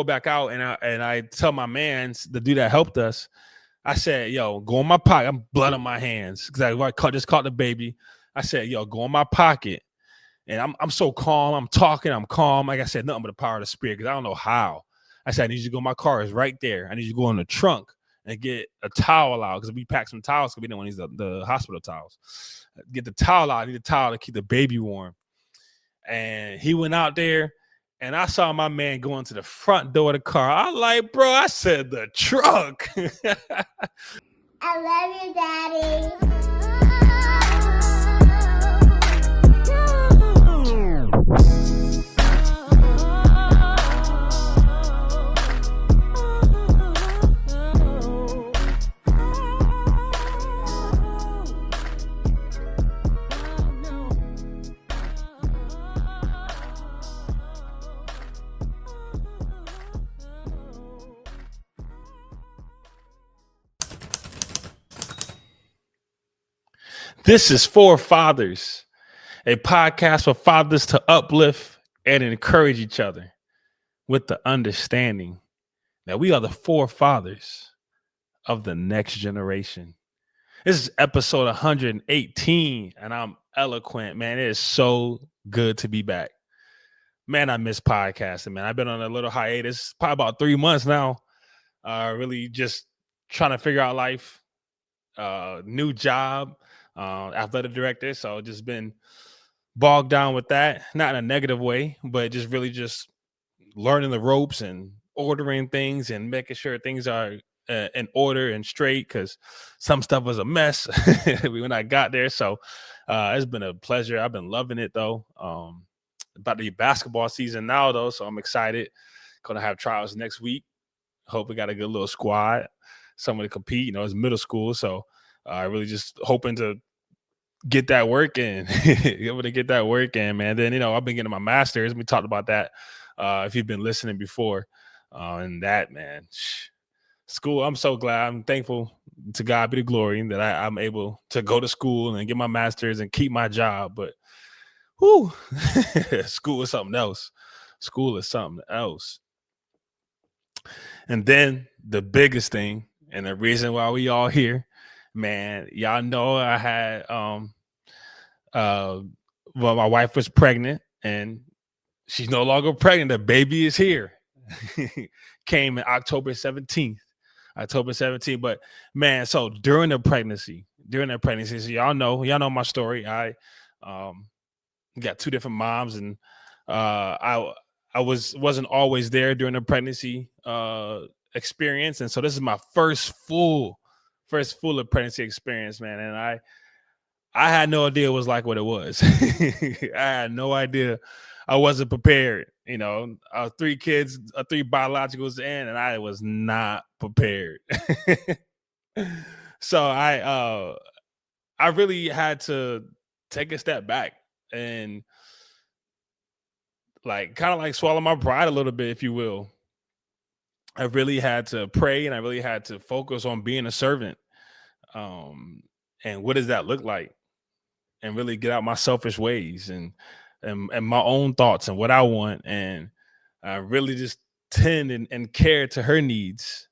go back out and I tell my mans, the dude that helped us, I said, yo, go in my pocket. I'm blood on my hands because I just caught the baby. I said, yo, go in my pocket. And I'm so calm. I'm talking. I'm calm. Like I said, nothing but the power of the spirit because I don't know how. I said, I need you to go. My car is right there. I need you to go in the trunk and get a towel out because we packed some towels because we didn't want to use the hospital towels. Get the towel out. I need a towel to keep the baby warm. And he went out there. And I saw my man going to the front door of the car. I like, bro, I said the truck. I love you, Daddy. This is For Fathers, a podcast for fathers to uplift and encourage each other with the understanding that we are the forefathers of the next generation. This is episode 118, and I'm eloQuint. Man, it is so good to be back. Man, I miss podcasting, man. I've been on a little hiatus, probably about 3 months now. Really just trying to figure out life, new job. Athletic director, so just been bogged down with that, not in a negative way, but just really just learning the ropes and ordering things and making sure things are in order and straight because some stuff was a mess when I got there. So it's been a pleasure. I've been loving it though. About to be basketball season now though, so I'm excited. Gonna have trials next week. Hope we got a good little squad, someone to compete. You know, it's middle school, so really just hoping to get that work in, able to get that work in, man. Then, you know, I've been getting my master's. We talked about that if you've been listening before. And that, man, school, I'm so glad. I'm thankful to God be the glory that I'm able to go to school and get my master's and keep my job. But, whew, school is something else. School is something else. And then the biggest thing and the reason why we all here, man, y'all know I had well, my wife was pregnant and she's no longer pregnant. The baby is here. Came in October 17th. But man, so during the pregnancy, so y'all know my story. I got two different moms, and I wasn't always there during the pregnancy experience, and so this is my first full pregnancy experience, man. And I had no idea it was like what it was. I had no idea. I wasn't prepared. You know, 3 kids, 3 biologicals in, and I was not prepared. So I really had to take a step back and kind of like swallow my pride a little bit, if you will. I really had to pray and I really had to focus on being a servant. And what does that look like? And really get out my selfish ways and my own thoughts and what I want, and really just tend and care to her needs.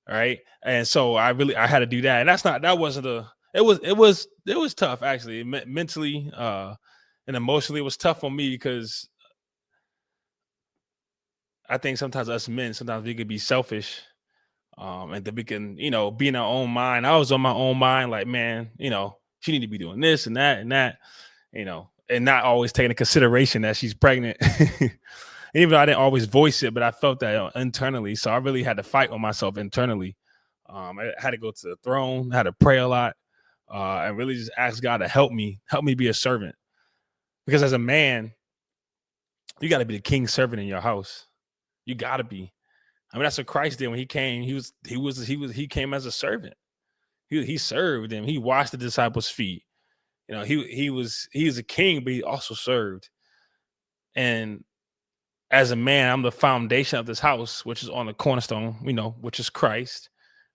All right. And so I had to do that. And it was tough, actually. Mentally and emotionally, it was tough on me because I think sometimes us men, we could be selfish. And then we can, you know, be in our own mind. I was on my own mind, like, man, you know, she need to be doing this and that, you know, and not always taking into consideration that she's pregnant. Even though I didn't always voice it, but I felt that internally. So I really had to fight on myself internally. I had to go to the throne, had to pray a lot, and really just ask God to help me be a servant. Because as a man, you got to be the king's servant in your house. You got to be. I mean, that's what Christ did when he came. He came as a servant. He served them. He washed the disciples' feet. You know, he was a king, but he also served. And as a man, I'm the foundation of this house, which is on the cornerstone, you know, which is Christ,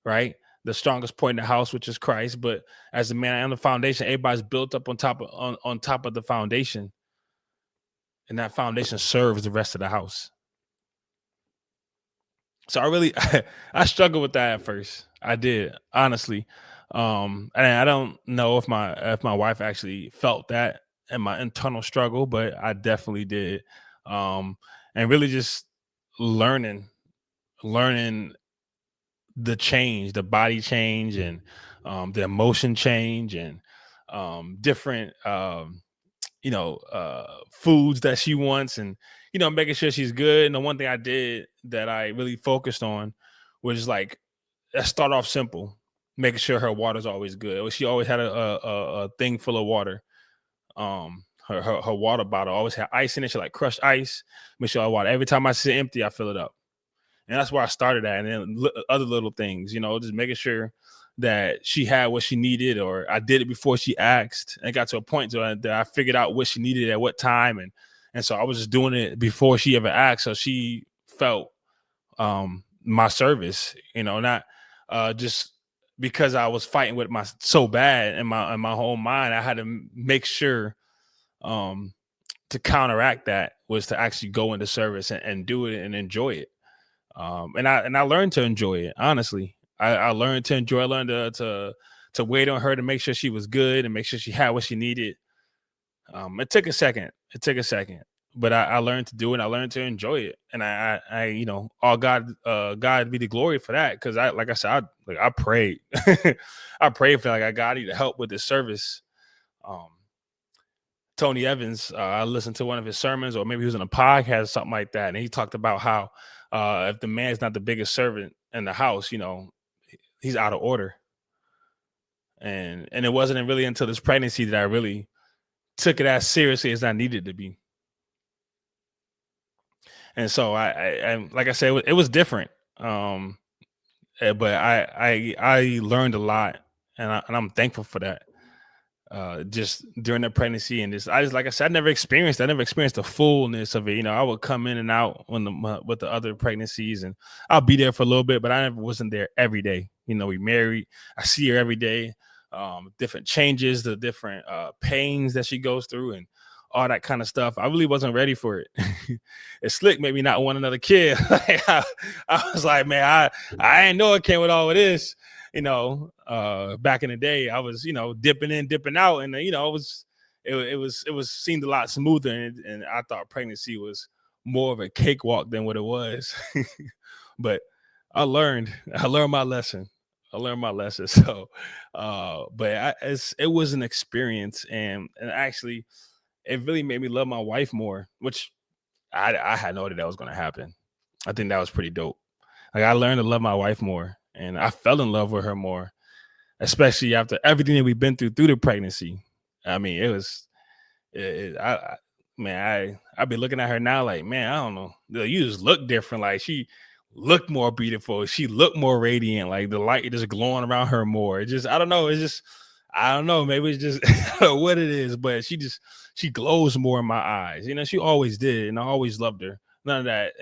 right? The strongest point in the house, which is Christ. But as a man, I am the foundation. Everybody's built up on top of the foundation. And that foundation serves the rest of the house. So I really I struggled with that at first. I did, honestly. And I don't know if my wife actually felt that in my internal struggle, but I definitely did. Um, and really just learning learning the change, the body change, and the emotion change, and different foods that she wants, and making sure she's good. And the one thing I did that I really focused on was like, let's start off simple, making sure her water's always good. She always had a thing full of water. Her water bottle always had ice in it. She like crushed ice. Make sure I water every time I see it empty, I fill it up. And that's where I started at. And then other little things, just making sure that she had what she needed, or I did it before she asked. And it got to a point that I figured out what she needed at what time, and so I was just doing it before she ever asked, so she felt my service, not just because I was fighting with my so bad in my whole mind. I had to make sure to counteract that was to actually go into service and do it and enjoy it. And I learned to enjoy it. Honestly, I learned to enjoy. I learned to wait on her to make sure she was good and make sure she had what she needed. It took a second. But I learned to do it. I learned to enjoy it, and all God be the glory for that. Because like I said, I prayed, I prayed for I God need to help with this service. Tony Evans, I listened to one of his sermons, or maybe he was in a podcast or something like that, and he talked about how if the man's not the biggest servant in the house, he's out of order. And it wasn't really until this pregnancy that I really took it as seriously as I needed to be. And so I like I said, it was different. But I learned a lot, and I'm thankful for that. Just during the pregnancy, and like I said, I never experienced the fullness of it. I would come in and out with the other pregnancies, and I'll be there for a little bit, but I never wasn't there every day. We married. I see her every day. Different changes, the different pains that she goes through, and all that kind of stuff. I really wasn't ready for it. It's slick made me not want another kid. I was like, man, I didn't know it came with all of this. Back in the day, I was, dipping in, dipping out, and it was seemed a lot smoother, and I thought pregnancy was more of a cakewalk than what it was. But I learned my lesson. So, but it was an experience, and actually, it really made me love my wife more, which I had no idea that was going to happen. I think that was pretty dope. I learned to love my wife more, and I fell in love with her more, especially after everything that we've been through the pregnancy. I mean, it was, I've been looking at her now like, man, I don't know. You just look different. Like, she looked more beautiful. She looked more radiant. Like, the light just glowing around her more. I don't know. I don't know. Maybe it's just what it is, but she glows more in my eyes. She always did, and I always loved her. None of that,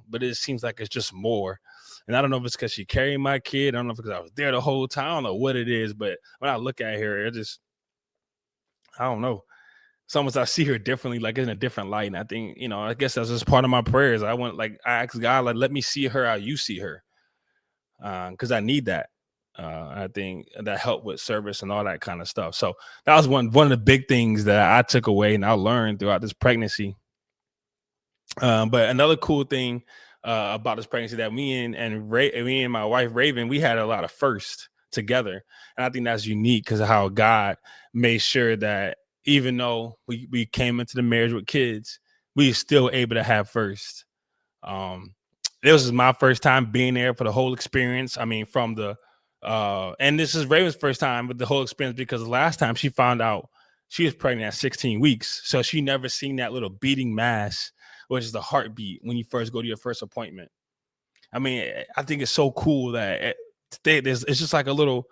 but it seems like it's just more. And I don't know if it's because she carried my kid. I don't know if it's because I was there the whole time. I don't know what it is, but when I look at her, I don't know. It's almost I see her differently, like in a different light. And I think, I guess that's just part of my prayers. I ask God, let me see her how you see her. Because I need that. I think that helped with service and all that kind of stuff. So that was one of the big things that I took away and I learned throughout this pregnancy. But another cool thing about this pregnancy that me and my wife Raven, we had a lot of firsts together, and I think that's unique because of how God made sure that even though we came into the marriage with kids, we were still able to have first. This was my first time being there for the whole experience. I mean, from the and this is Raven's first time with the whole experience, because last time she found out she was pregnant at 16 weeks, so she never seen that little beating mass, which is the heartbeat when you first go to your first appointment. I mean, I think it's so cool that it's just like a little,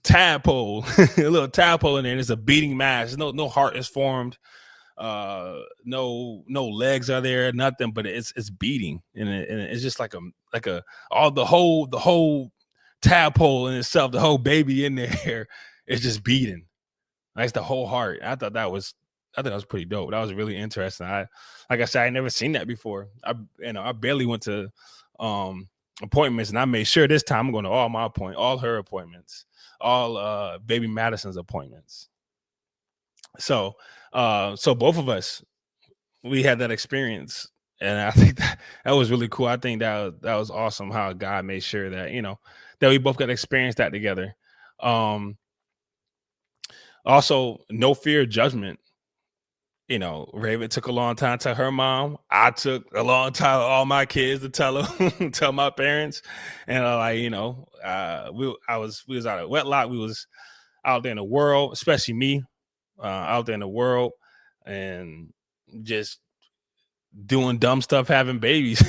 tadpole, a little tadpole in there. And there's a beating mass. No heart is formed. No legs are there, nothing, but it's beating, and it's just like the whole tadpole in itself, the whole baby in there is just beating. That's the whole heart. I thought that was that was pretty dope. That was really interesting. Like I said, I never seen that before. I barely went to appointments, and I made sure this time I'm going to all her appointments, all baby Madisyn's appointments. So both of us, we had that experience, and I think that was really cool. I think that was awesome how God made sure that that we both got to experience that together. Also, no fear of judgment. Raven took a long time to tell her mom. I took a long time with all my kids to tell them, tell my parents, and we was out of wedlock. We was out there in the world, especially me, out there in the world, and just doing dumb stuff, having babies,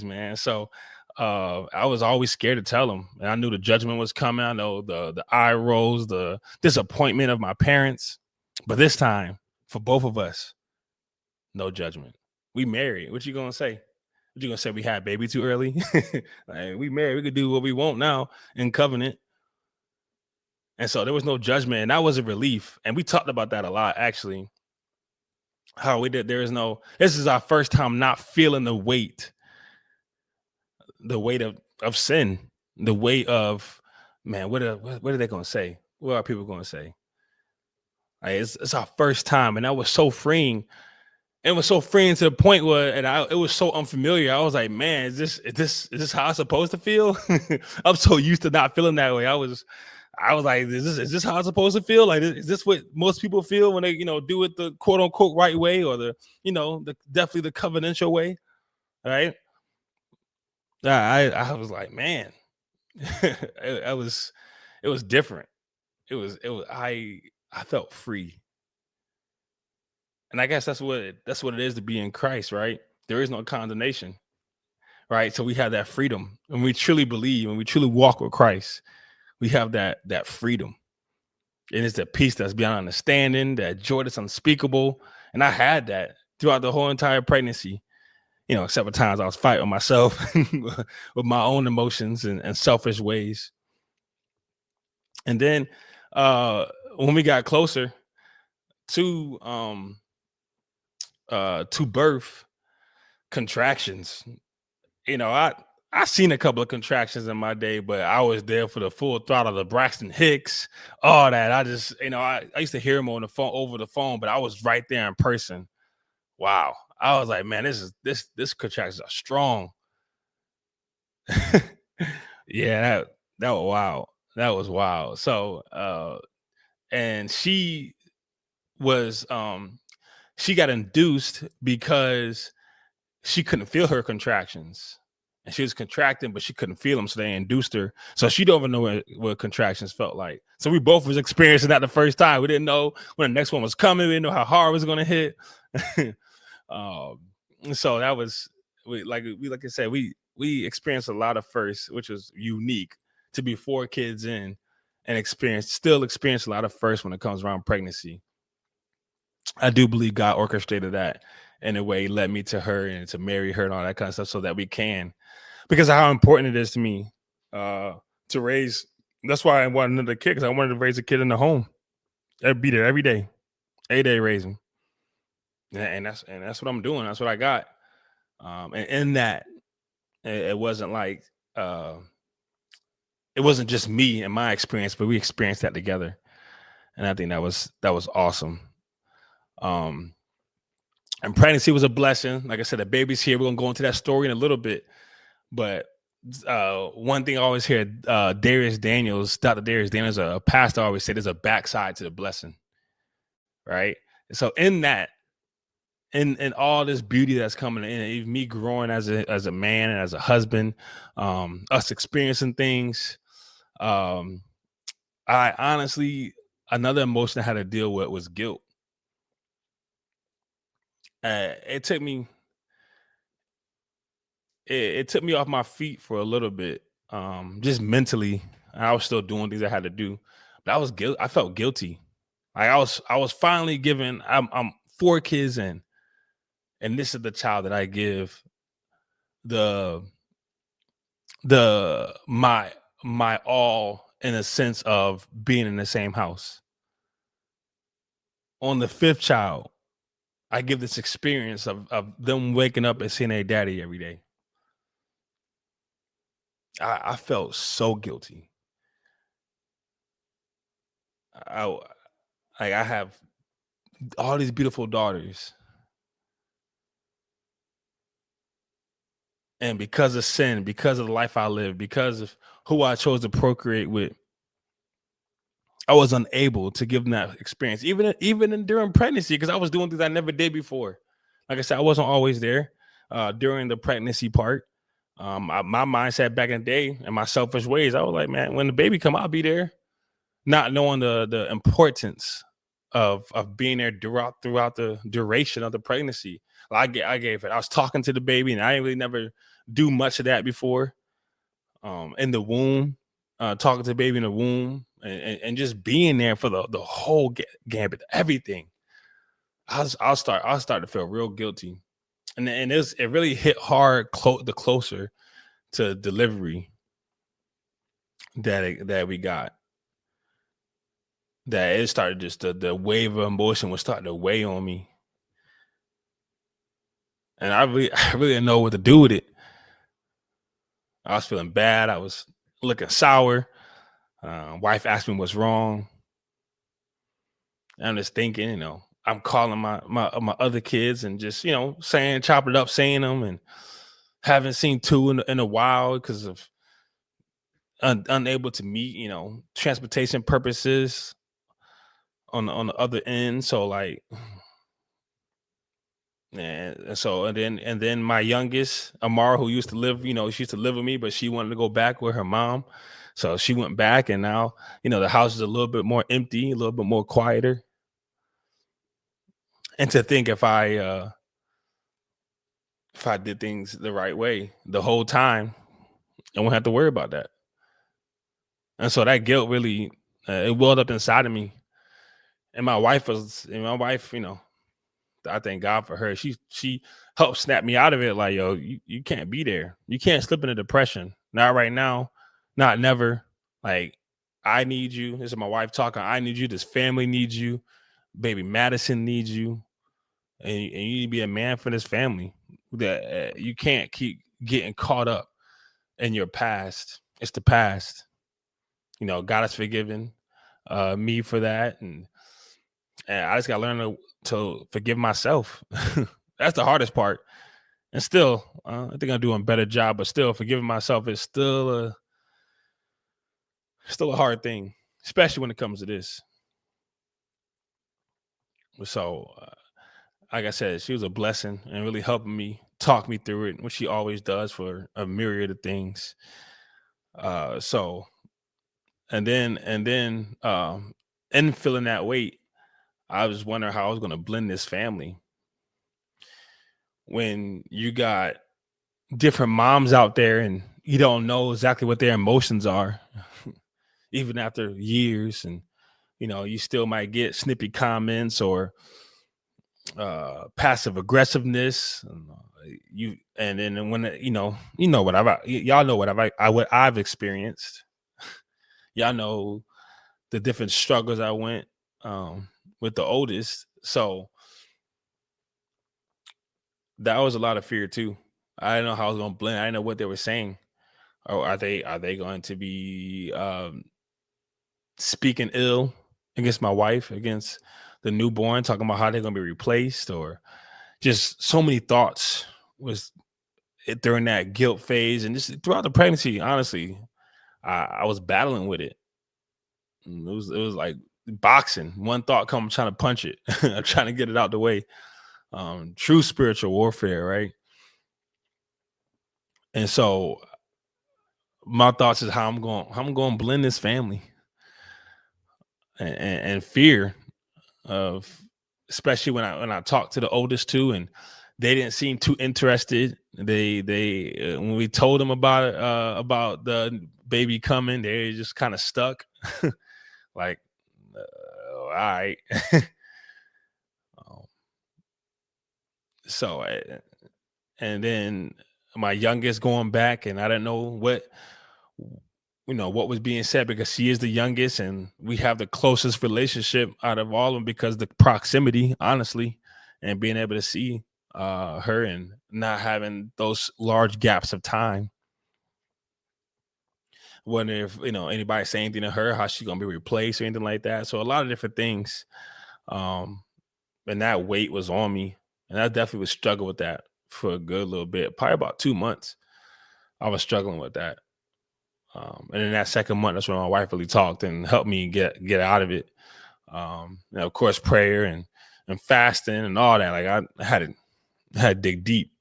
man. So I was always scared to tell them, and I knew the judgment was coming. I know the eye rolls, the disappointment of my parents. But this time, for both of us, no judgment. We married. What you gonna say? What you gonna say? We had baby too early? Like, we married. We could do what we want now in covenant. And so there was no judgment, and that was a relief. And we talked about that a lot, actually. How we did. This is our first time not feeling the weight of sin, the weight of, man, what are they gonna say? What are people gonna say? It's our first time, and that was so freeing. It was so freeing to the point where, it was so unfamiliar. I was like, man, is this how I'm supposed to feel? I'm so used to not feeling that way. I was like, is this how I'm supposed to feel? Like, is this what most people feel when they, do it the quote unquote right way, or definitely the covenantal way, right? I was like, man, it was different. I felt free. And I guess that's what it is to be in Christ, right? There is no condemnation, right? So we have that freedom. When we truly believe, when we truly walk with Christ, we have that freedom. And it's the peace that's beyond understanding, that joy that's unspeakable. And I had that throughout the whole entire pregnancy, except for times I was fighting myself with my own emotions and selfish ways. And then when we got closer to birth, contractions, I seen a couple of contractions in my day, but I was there for the full throttle of Braxton Hicks, all that. I just, I used to hear him on the phone, over the phone, but I was right there in person. Wow. I was like, man, this contractions are strong. Yeah, that was wild. That was wild. So and she got induced because she couldn't feel her contractions, and she was contracting, but she couldn't feel them. So they induced her. So she don't even know what contractions felt like. So we both was experiencing that the first time. We didn't know when the next one was coming. We didn't know how hard it was going to hit. So that was, like I said, we experienced a lot of firsts, which was unique to be 4 kids in and still experience a lot of firsts when it comes around pregnancy. I do believe God orchestrated that in a way, led me to her and to marry her and all that kind of stuff, so that we can, because of how important it is to me to raise. That's why I wanted another kid, because I wanted to raise a kid in the home. I'd be there every day, 8-day raising, and that's what I'm doing. That's what I got. And in that, it wasn't like it wasn't just me and my experience, but we experienced that together, and I think that was awesome. And pregnancy was a blessing. Like I said, the baby's here. We're gonna go into that story in a little bit. But one thing I always hear, Dr. Darius Daniels, a pastor, always say there's a backside to the blessing, right? So in that, in all this beauty that's coming in, even me growing as a man and as a husband, us experiencing things, I honestly, another emotion I had to deal with was guilt. It took me off my feet for a little bit, just mentally. I was still doing things I had to do, but I felt guilty. Like I was finally given. I'm 4 kids in, and this is the child that I give my all, in a sense of being in the same house. On the fifth child, I give this experience of them waking up and seeing their daddy every day. I felt so guilty. I I have all these beautiful daughters, and because of sin, because of the life I live, because of who I chose to procreate with, I was unable to give them that experience, during pregnancy, because I was doing things I never did before. Like I said, I wasn't always there during the pregnancy part. My mindset back in the day and my selfish ways, I was like, man, when the baby come, I'll be there, not knowing the importance of being there throughout the duration of the pregnancy. I gave it. I was talking to the baby, and I didn't really never do much of that before. In the womb, talking to the baby in the womb, and just being there for the whole gambit, everything. I'll start to feel real guilty, and it really hit hard the closer to delivery that we got. That it started, just the wave of emotion was starting to weigh on me, and I really didn't know what to do with it. I was feeling bad. I was looking sour. Wife asked me what's wrong. I'm just thinking, I'm calling my other kids and just, chopping it up, saying them, and haven't seen two in a while because of unable to meet, transportation purposes on the other end. So like, and then my youngest, Amara, who used to live, she used to live with me, but she wanted to go back with her mom. So she went back, and now, the house is a little bit more empty, a little bit more quieter. And to think if I did things the right way the whole time, I won't have to worry about that. And so that guilt really, it welled up inside of me. And my wife, I thank God for her. She helped snap me out of it. Like, yo, you can't be there. You can't slip into depression. Not right now, not never. Like, I need you. This is my wife talking. I need you. This family needs you. Baby Madisyn needs you. And you need to be a man for this family. That you can't keep getting caught up in your past. It's the past. God has forgiven me for that, and I just got to learn to forgive myself. That's the hardest part. And still, I think I'm doing a better job, but still, forgiving myself is still a hard thing, especially when it comes to this. So, like I said, she was a blessing and really helping me, talk me through it, which she always does for a myriad of things. So, and feeling that weight, I was wondering how I was going to blend this family when you got different moms out there and you don't know exactly what their emotions are, even after years. And, you still might get snippy comments or passive aggressiveness. And then when, y'all know what I've experienced. Y'all know the different struggles I went with the oldest. So that was a lot of fear too. I didn't know how I was going to blend. I didn't know what they were saying. Or are they going to be speaking ill against my wife, against the newborn, talking about how they're going to be replaced, or just so many thoughts was during that guilt phase, and just throughout the pregnancy. Honestly, I was battling with it. It was like boxing. One thought come, I'm trying to punch it. I'm trying to get it out the way. True spiritual warfare, right? And so my thoughts is how I'm going to blend this family, and fear of, especially when I talked to the oldest two, and they didn't seem too interested. They when we told them about the baby coming, they just kind of stuck. Like, all right. um, so and then my youngest going back, and I didn't know what was being said, because she is the youngest and we have the closest relationship out of all of them, because the proximity, honestly, and being able to see her and not having those large gaps of time. Wonder if anybody say anything to her, how she gonna be replaced or anything like that. So a lot of different things. And that weight was on me, and I definitely was struggling with that for a good little bit, probably about 2 months. I was struggling with that. And in that second month, that's when my wife really talked and helped me get out of it. Of course, prayer and fasting and all that. Like I had to dig deep,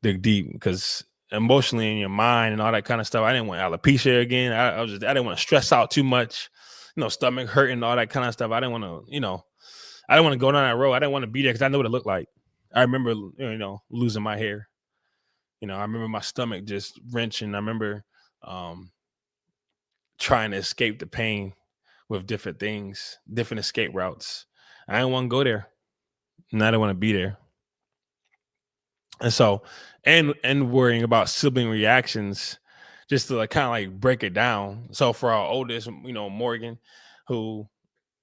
because emotionally in your mind and all that kind of stuff. I didn't want alopecia again. I didn't want to stress out too much, stomach hurting, all that kind of stuff. I didn't want to, I didn't want to go down that road. I didn't want to be there, because I know what it looked like. I remember, losing my hair. I remember my stomach just wrenching. I remember trying to escape the pain with different things, different escape routes. I didn't want to go there, and I didn't want to be there. And so, and worrying about sibling reactions, just to kind of like break it down. So for our oldest, Morgan, who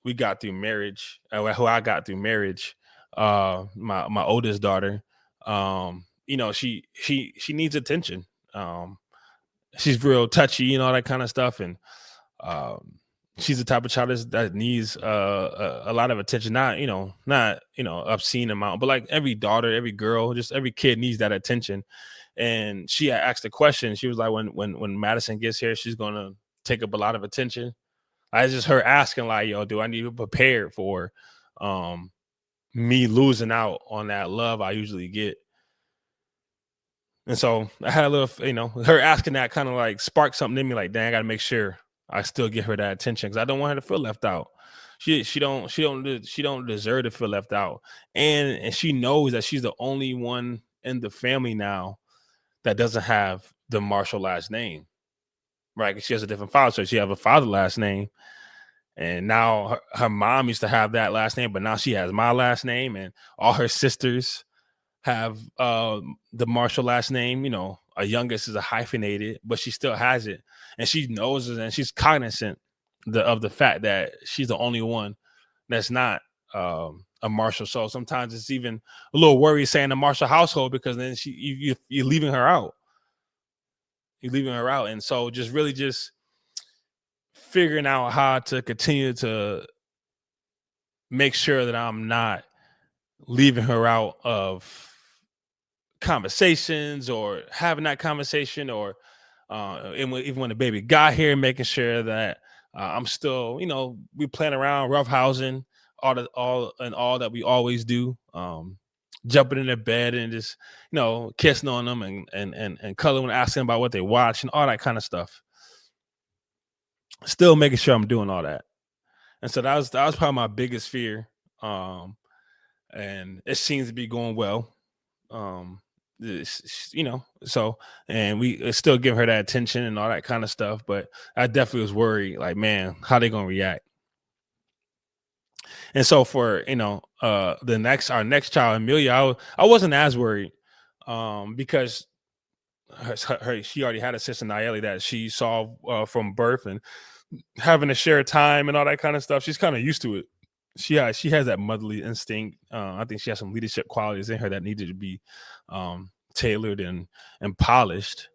we got through marriage, who I got through marriage, my oldest daughter, she needs attention. She's real touchy and all that kind of stuff, and she's the type of child that needs a lot of attention. Not obscene amount, but like every daughter, every girl, just every kid needs that attention. And she had asked a question. She was like, when Madisyn gets here, she's gonna take up a lot of attention. I just her asking like, yo, do I need to be prepared for me losing out on that love I usually get? And so I had a little, her asking that kind of like sparked something in me, like, dang, I gotta make sure I still give her that attention, because I don't want her to feel left out. She don't deserve to feel left out. And she knows that she's the only one in the family now that doesn't have the Marshall last name. Right. 'Cause she has a different father. So she have a father last name. And now her mom used to have that last name, but now she has my last name, and all her sisters have the Marshall last name. Our youngest is a hyphenated, but she still has it, and she knows it, and she's cognizant of the fact that she's the only one that's not a Marshall. So sometimes it's even a little worry saying the Marshall household, because then you're leaving her out. You're leaving her out, and so just really just figuring out how to continue to make sure that I'm not leaving her out of conversations or having that conversation, or even when the baby got here, making sure that I'm still, we playing around, roughhousing, all that we always do, jumping in their bed and just, kissing on them and cuddling, asking about what they watch and all that kind of stuff. Still making sure I'm doing all that. And so that was probably my biggest fear. And it seems to be going well. So, and we still give her that attention and all that kind of stuff. But I definitely was worried, like, man, how they gonna react? And so for our next child, Amelia, I wasn't as worried, because she already had a sister Nayeli that she saw from birth, and having to share time and all that kind of stuff. She's kind of used to it. She has that motherly instinct. I think she has some leadership qualities in her that needed to be tailored and polished.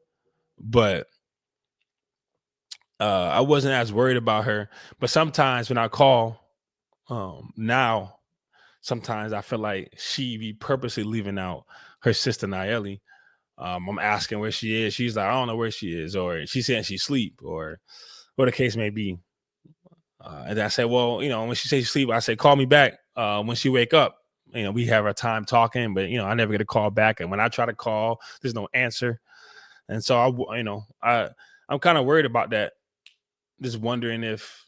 But I wasn't as worried about her. But sometimes when I call now, sometimes I feel like she be purposely leaving out her sister Nayeli. I'm asking where she is. She's like, I don't know where she is, or she's saying she sleep, or what the case may be. And I said, well, when she says she sleep, I say, call me back when she wake up. We have our time talking, but I never get a call back. And when I try to call, there's no answer. And so I'm kind of worried about that. Just wondering if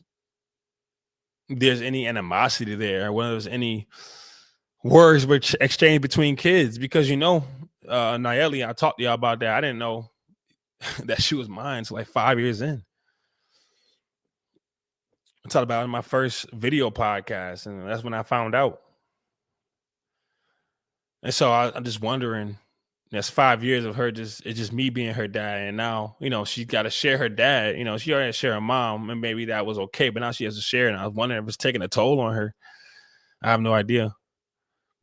there's any animosity there, or whether there's any words which exchange between kids, because Nayeli, I talked to y'all about that. I didn't know that she was mine until like 5 years in. I talked about it in my first video podcast, and that's when I found out. And so I'm just wondering, That's 5 years of her it's just me being her dad. And now, she's got to share her dad. She already had to share her mom, and maybe that was okay, but now she has to share. And I was wondering if it's taking a toll on her. I have no idea.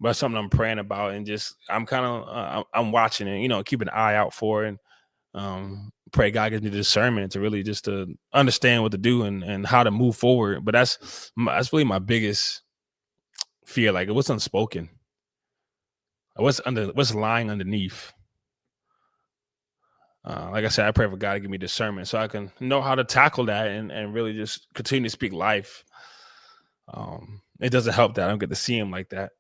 But it's something I'm praying about, and just I'm kind of I'm watching it, keep an eye out for it, and pray God gives me the discernment to really just to understand what to do and how to move forward. But that's really my biggest fear. Like, what's unspoken, what's lying underneath. Like I said, I pray for God to give me discernment so I can know how to tackle that and really just continue to speak life. It doesn't help that I don't get to see him like that.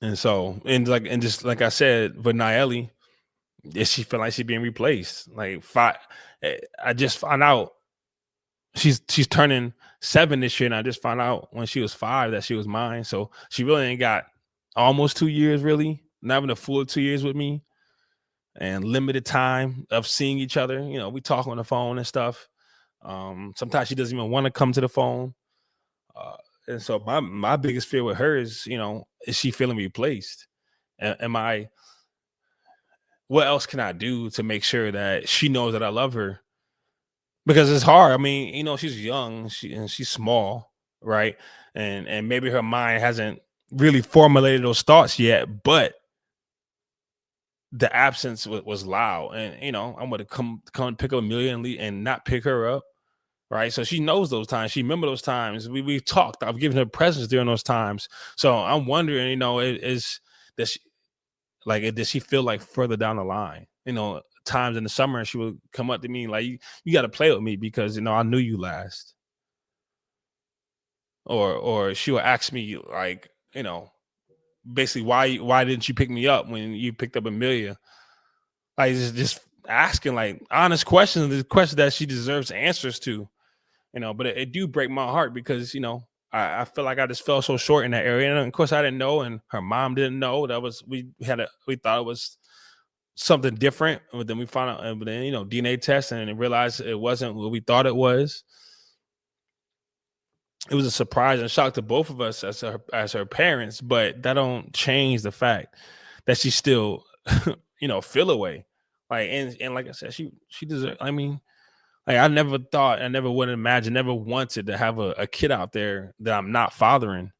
And so, and just like I said, with Nayeli, she feel like she's being replaced. Like, I just found out she's turning 7 this year, and I just found out when she was 5 that she was mine. So she really ain't got almost 2 years, really, not even a full 2 years with me, and limited time of seeing each other. We talk on the phone and stuff. Sometimes she doesn't even want to come to the phone. And so my biggest fear with her is she feeling replaced? What else can I do to make sure that she knows that I love her? Because it's hard. I mean, she's young, she's small, right? And maybe her mind hasn't really formulated those thoughts yet, but the absence was loud. And I'm gonna come pick up Amelia and not pick her up, right? So she knows those times. She remember those times. We've talked. I've given her presents during those times. So I'm wondering, is that she, like, does she feel like further down the line? Times in the summer, she would come up to me like, you got to play with me because I knew you last. Or she would ask me like, basically, why didn't you pick me up when you picked up Amelia? Like, just asking like honest questions, the questions that she deserves answers to. But it do break my heart because I feel like I just fell so short in that area, and of course I didn't know, and her mom didn't know. That was we thought it was something different, but then we found out, but then DNA test, and realized it wasn't what we thought it was. It was a surprise and shock to both of us as her parents, but that don't change the fact that she still feel away. Like, and like I said, she deserves. I mean, like, I never would imagine, never wanted to have a kid out there that I'm not fathering,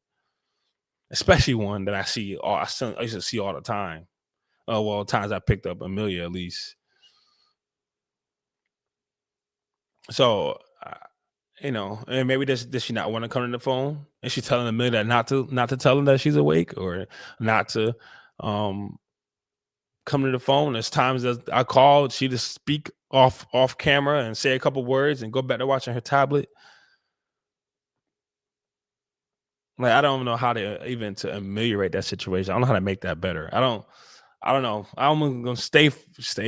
especially one that I used to see all the time. Well, times I picked up Amelia, at least. So, and maybe does she not want to come to the phone? Is she telling Amelia that not to tell him that she's awake, or not to come to the phone? There's times that I called, she just speak off camera and say a couple words and go back to watching her tablet. Like, I don't know how to even to ameliorate that situation. I don't know how to make that better. I don't know. I'm gonna stay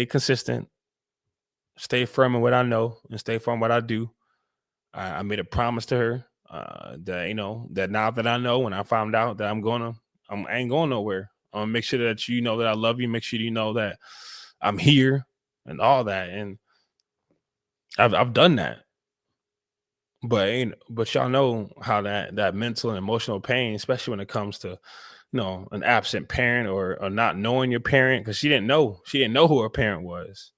consistent, stay firm in what I know, and stay firm in what I do. I made a promise to her that that now that I know, when I found out that I ain't going nowhere. I'm gonna make sure that you know that I love you. Make sure you know that I'm here and all that. And I've done that. But y'all know how that mental and emotional pain, especially when it comes to an absent parent or not knowing your parent, because she didn't know who her parent was.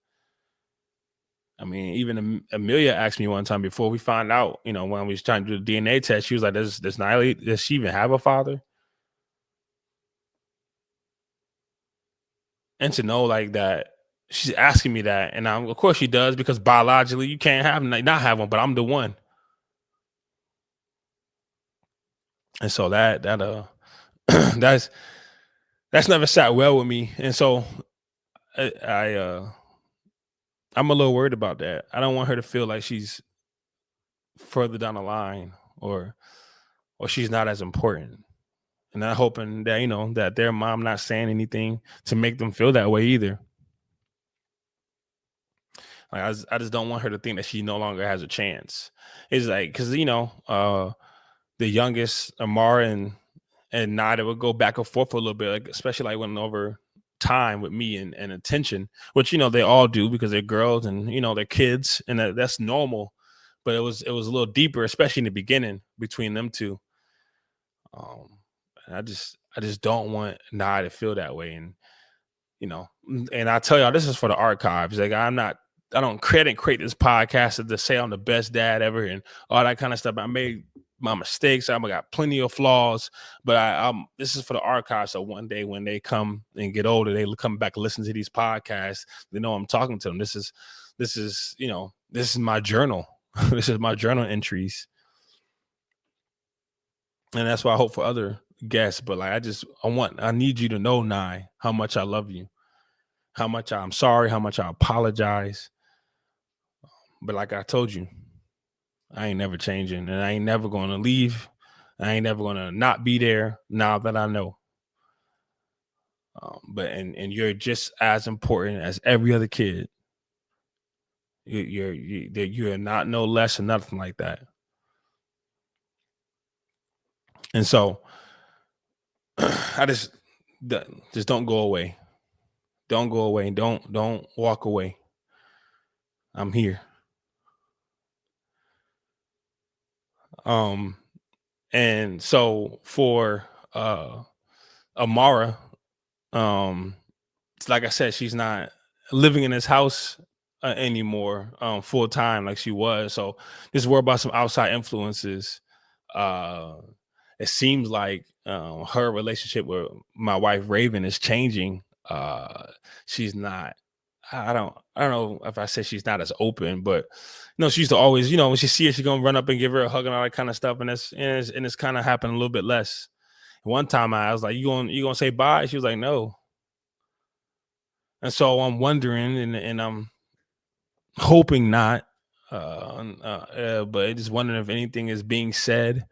I mean, even Amelia asked me one time before we found out, when we was trying to do the DNA test, she was like, does Nayeli, does she even have a father? And to know like that, she's asking me that, and of course she does, because biologically you can't not have one, but I'm the one. And so that that's never sat well with me. And so I'm a little worried about that. I don't want her to feel like she's further down the line, or she's not as important. And I'm hoping that that their mom not saying anything to make them feel that way either. Like, I just don't want her to think that she no longer has a chance. It's like, because the youngest, Amara and Nada, would go back and forth a little bit, like, especially like when over time with me and attention, which they all do because they're girls and they're kids, and that's normal. But it was a little deeper, especially in the beginning between them two. And I just don't want Nye to feel that way. And, and I tell y'all, this is for the archives. Like, I don't create this podcast to say I'm the best dad ever and all that kind of stuff. I made my mistakes. I got plenty of flaws, but this is for the archives. So one day when they come and get older, they come back and listen to these podcasts. They know I'm talking to them. This is this is my journal. This is my journal entries. And that's why I hope for other guests. But like, I need you to know, Nye, how much I love you, how much I'm sorry, how much I apologize. But like I told you, I ain't never changing, and I ain't never going to leave. I ain't never going to not be there now that I know. But you're just as important as every other kid. You're not no less or nothing like that. And so I just don't go away. Don't go away. Don't walk away. I'm here. And so for Amara, like I said, she's not living in this house anymore full time like she was. So just worry about some outside influences. It seems like her relationship with my wife Raven is changing. She's not. I don't know if I say she's not as open, but she used to always, when she see her, she's gonna run up and give her a hug and all that kind of stuff. And it's kind of happened a little bit less. One time I was like, you gonna say bye? She was like, no. And so I'm wondering, and I'm hoping not, but just wondering if anything is being said,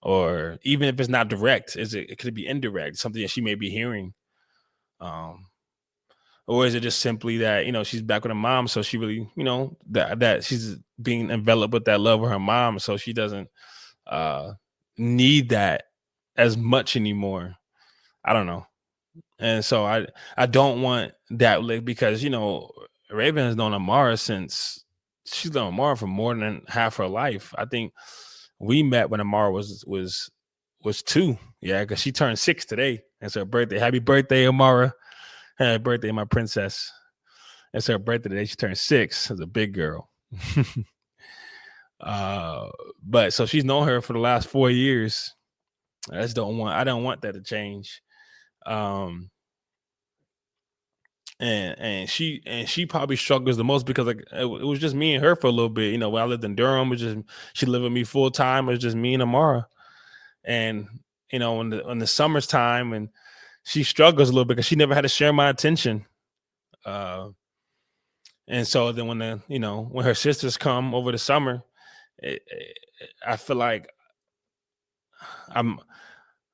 or even if it's not direct, it could be indirect, something that she may be hearing. Or is it just simply that, she's back with her mom, so she really, that she's being enveloped with that love of her mom, so she doesn't need that as much anymore. I don't know. And so I don't want that, because Raven has known Amara since she's known Amara for more than half her life. I think we met when Amara was 2. Yeah, because she turned 6 today. It's her birthday. Happy birthday, Amara. Happy birthday, my princess. It's her birthday today. She turned 6 as a big girl. But so she's known her for the last 4 years. I don't want that to change. And she probably struggles the most because it was just me and her for a little bit. When I lived in Durham, she lived with me full time. It was just me and Amara. And in the summer's time, and she struggles a little bit because she never had to share my attention. And so then when her sisters come over the summer, I feel like I'm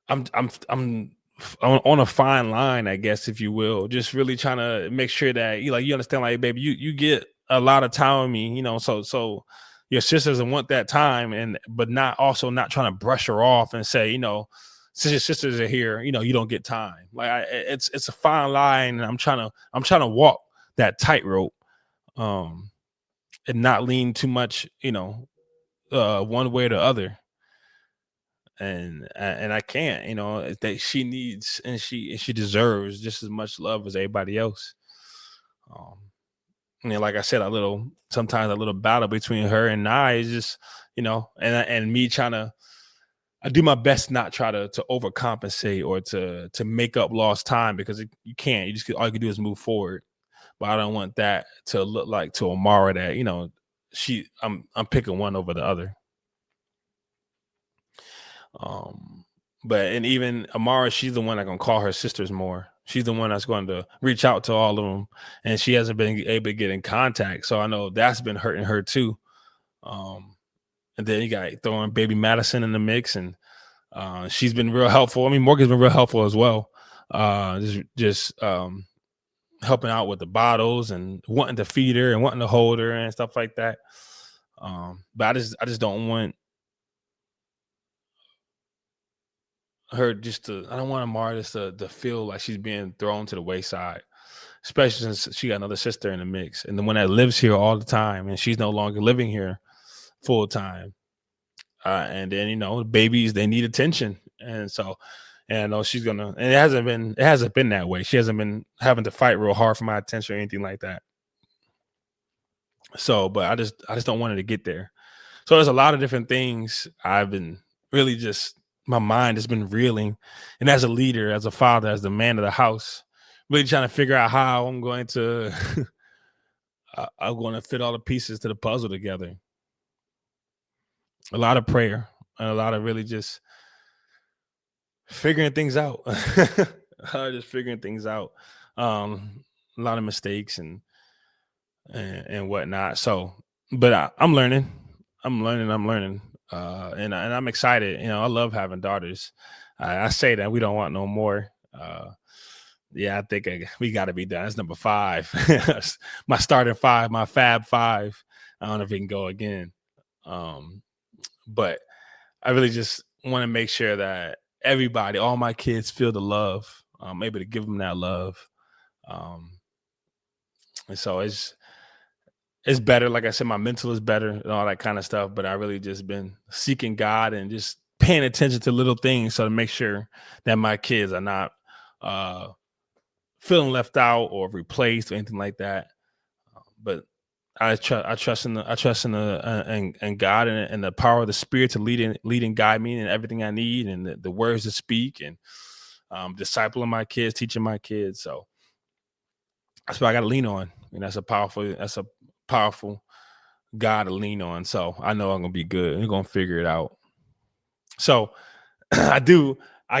on a fine line, I guess, if you will, just really trying to make sure that you understand, like, baby, you get a lot of time with me, so your sisters want that time, but not trying to brush her off and say, since your sisters are here, you don't get time. Like, it's a fine line, and I'm trying to walk that tightrope, and not lean too much, one way or the other. And I can't, that she needs and she deserves just as much love as everybody else. Like I said, sometimes a little battle between her and I is just, and me trying to, I do my best not try to overcompensate or to make up lost time, because you can't. All you can do is move forward. But I don't want that to look like to Amara that I'm picking one over the other. And even Amara, she's the one that's gonna call her sisters more. She's the one that's going to reach out to all of them, and she hasn't been able to get in contact. So I know that's been hurting her too. And then you got throwing baby Madisyn in the mix, and she's been real helpful. I mean, Morgan's been real helpful as well. Just helping out with the bottles and wanting to feed her and wanting to hold her and stuff like that. But I just don't want her I don't want Amara just to feel like she's being thrown to the wayside, especially since she got another sister in the mix, and the one that lives here all the time, and she's no longer living here full time. And then babies, they need attention, and so And I know she's gonna, and it hasn't been that way. She hasn't been having to fight real hard for my attention or anything like that. So, but I just don't want her to get there. So there's a lot of different things I've been really just, my mind has been reeling. And as a leader, as a father, as the man of the house, really trying to figure out how I'm going to I'm going to fit all the pieces to the puzzle together. A lot of prayer and a lot of really just figuring things out. Just figuring things out. A lot of mistakes and whatnot. So, but I'm learning. I'm learning. And I'm excited. I love having daughters. I say that we don't want no more. Yeah, I think we got to be done. That's number 5. My starting 5, my fab 5. I don't know if we can go again. But I really just want to make sure that everybody, all my kids, feel the love. I'm able to give them that love. And so it's better. Like I said, my mental is better and all that kind of stuff. But I really just been seeking God and just paying attention to little things, so to make sure that my kids are not feeling left out or replaced or anything like that. But I trust in God and the power of the Spirit to lead and guide me in everything I need, and the words to speak, and discipling my kids, teaching my kids. So that's what I got to lean on. And that's a powerful God to lean on. So I know I'm gonna be good. I'm gonna figure it out. So I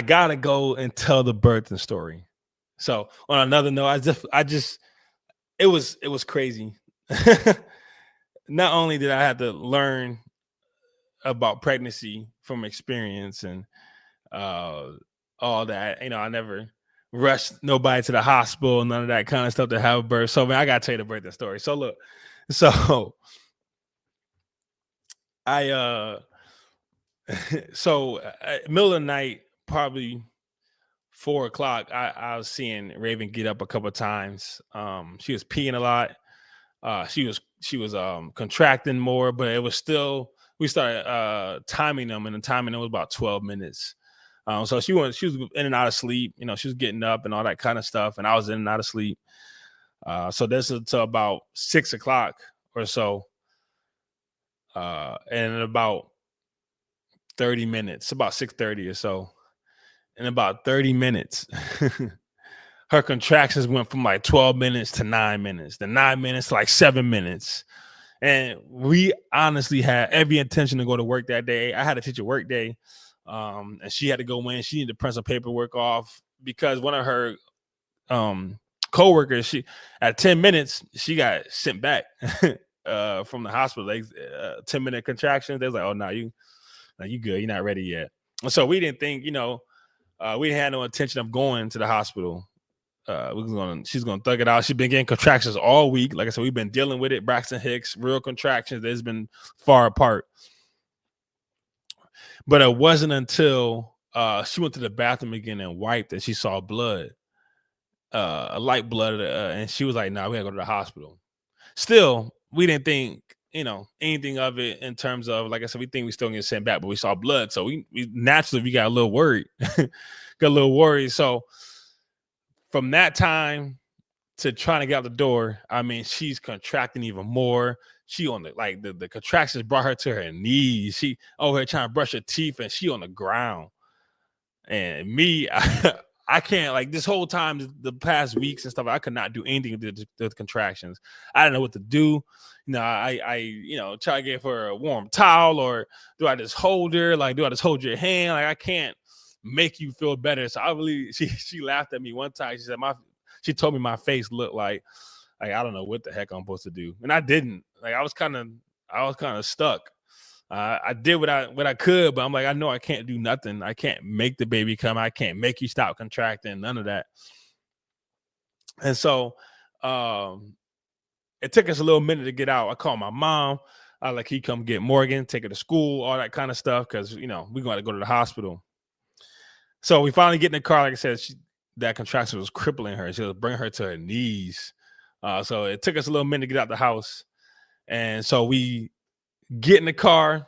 gotta go and tell the birthing story. So on another note, it was crazy. Not only did I have to learn about pregnancy from experience and all that, I never rushed nobody to the hospital, none of that kind of stuff to have a birth. So man, I gotta tell you the birthday story. So look, I middle of the night, probably 4:00, I was seeing Raven get up a couple of times. She was peeing a lot. She was contracting more, but it was still, we started timing them, and the timing them was about 12 minutes. So she was in and out of sleep. She was getting up and all that kind of stuff, and I was in and out of sleep. So this is until about 6:00 or so. And in about 30 minutes, about 6:30 or so, in about 30 minutes, her contractions went from like 12 minutes to 9 minutes, then 9 minutes to like 7 minutes. And we honestly had every intention to go to work that day. I had to teach a work day. And she had to go in. She needed to print some paperwork off because one of her coworkers, at 10 minutes, she got sent back from the hospital. They 10-minute contractions. They was like, "Oh no, you good. You're not ready yet." And so we didn't think, we had no intention of going to the hospital. She's gonna thug it out. She's been getting contractions all week. Like I said, we've been dealing with it. Braxton Hicks, real contractions. That's been far apart. But it wasn't until she went to the bathroom again and wiped that she saw blood, a light blood, and she was like, "Nah, we gotta go to the hospital." Still, we didn't think, anything of it in terms of, like I said, we think we still get sent back, but we saw blood, so we naturally got a little worried, So from that time to trying to get out the door, I mean, she's contracting even more. She on the contractions brought her to her knees. She over here trying to brush her teeth, and she on the ground. And me, I can't, like, this whole time, the past weeks and stuff, I could not do anything with the contractions. I didn't know what to do. I try to give her a warm towel, or do I just hold her? Like, do I just hold your hand? Like, I can't make you feel better. So she laughed at me one time. She said she told me my face looked like I don't know what the heck I'm supposed to do. And I didn't. Like, I was kind of stuck. I did what I could, but I'm like, I know I can't do nothing. I can't make the baby come. I can't make you stop contracting. None of that. And so it took us a little minute to get out. I called my mom. I like, he come get Morgan, take her to school, all that kind of stuff, because we're going to go to the hospital. So we finally get in the car. Like I said, that contraction was crippling her. She was bringing her to her knees. So it took us a little minute to get out the house. And so we get in the car.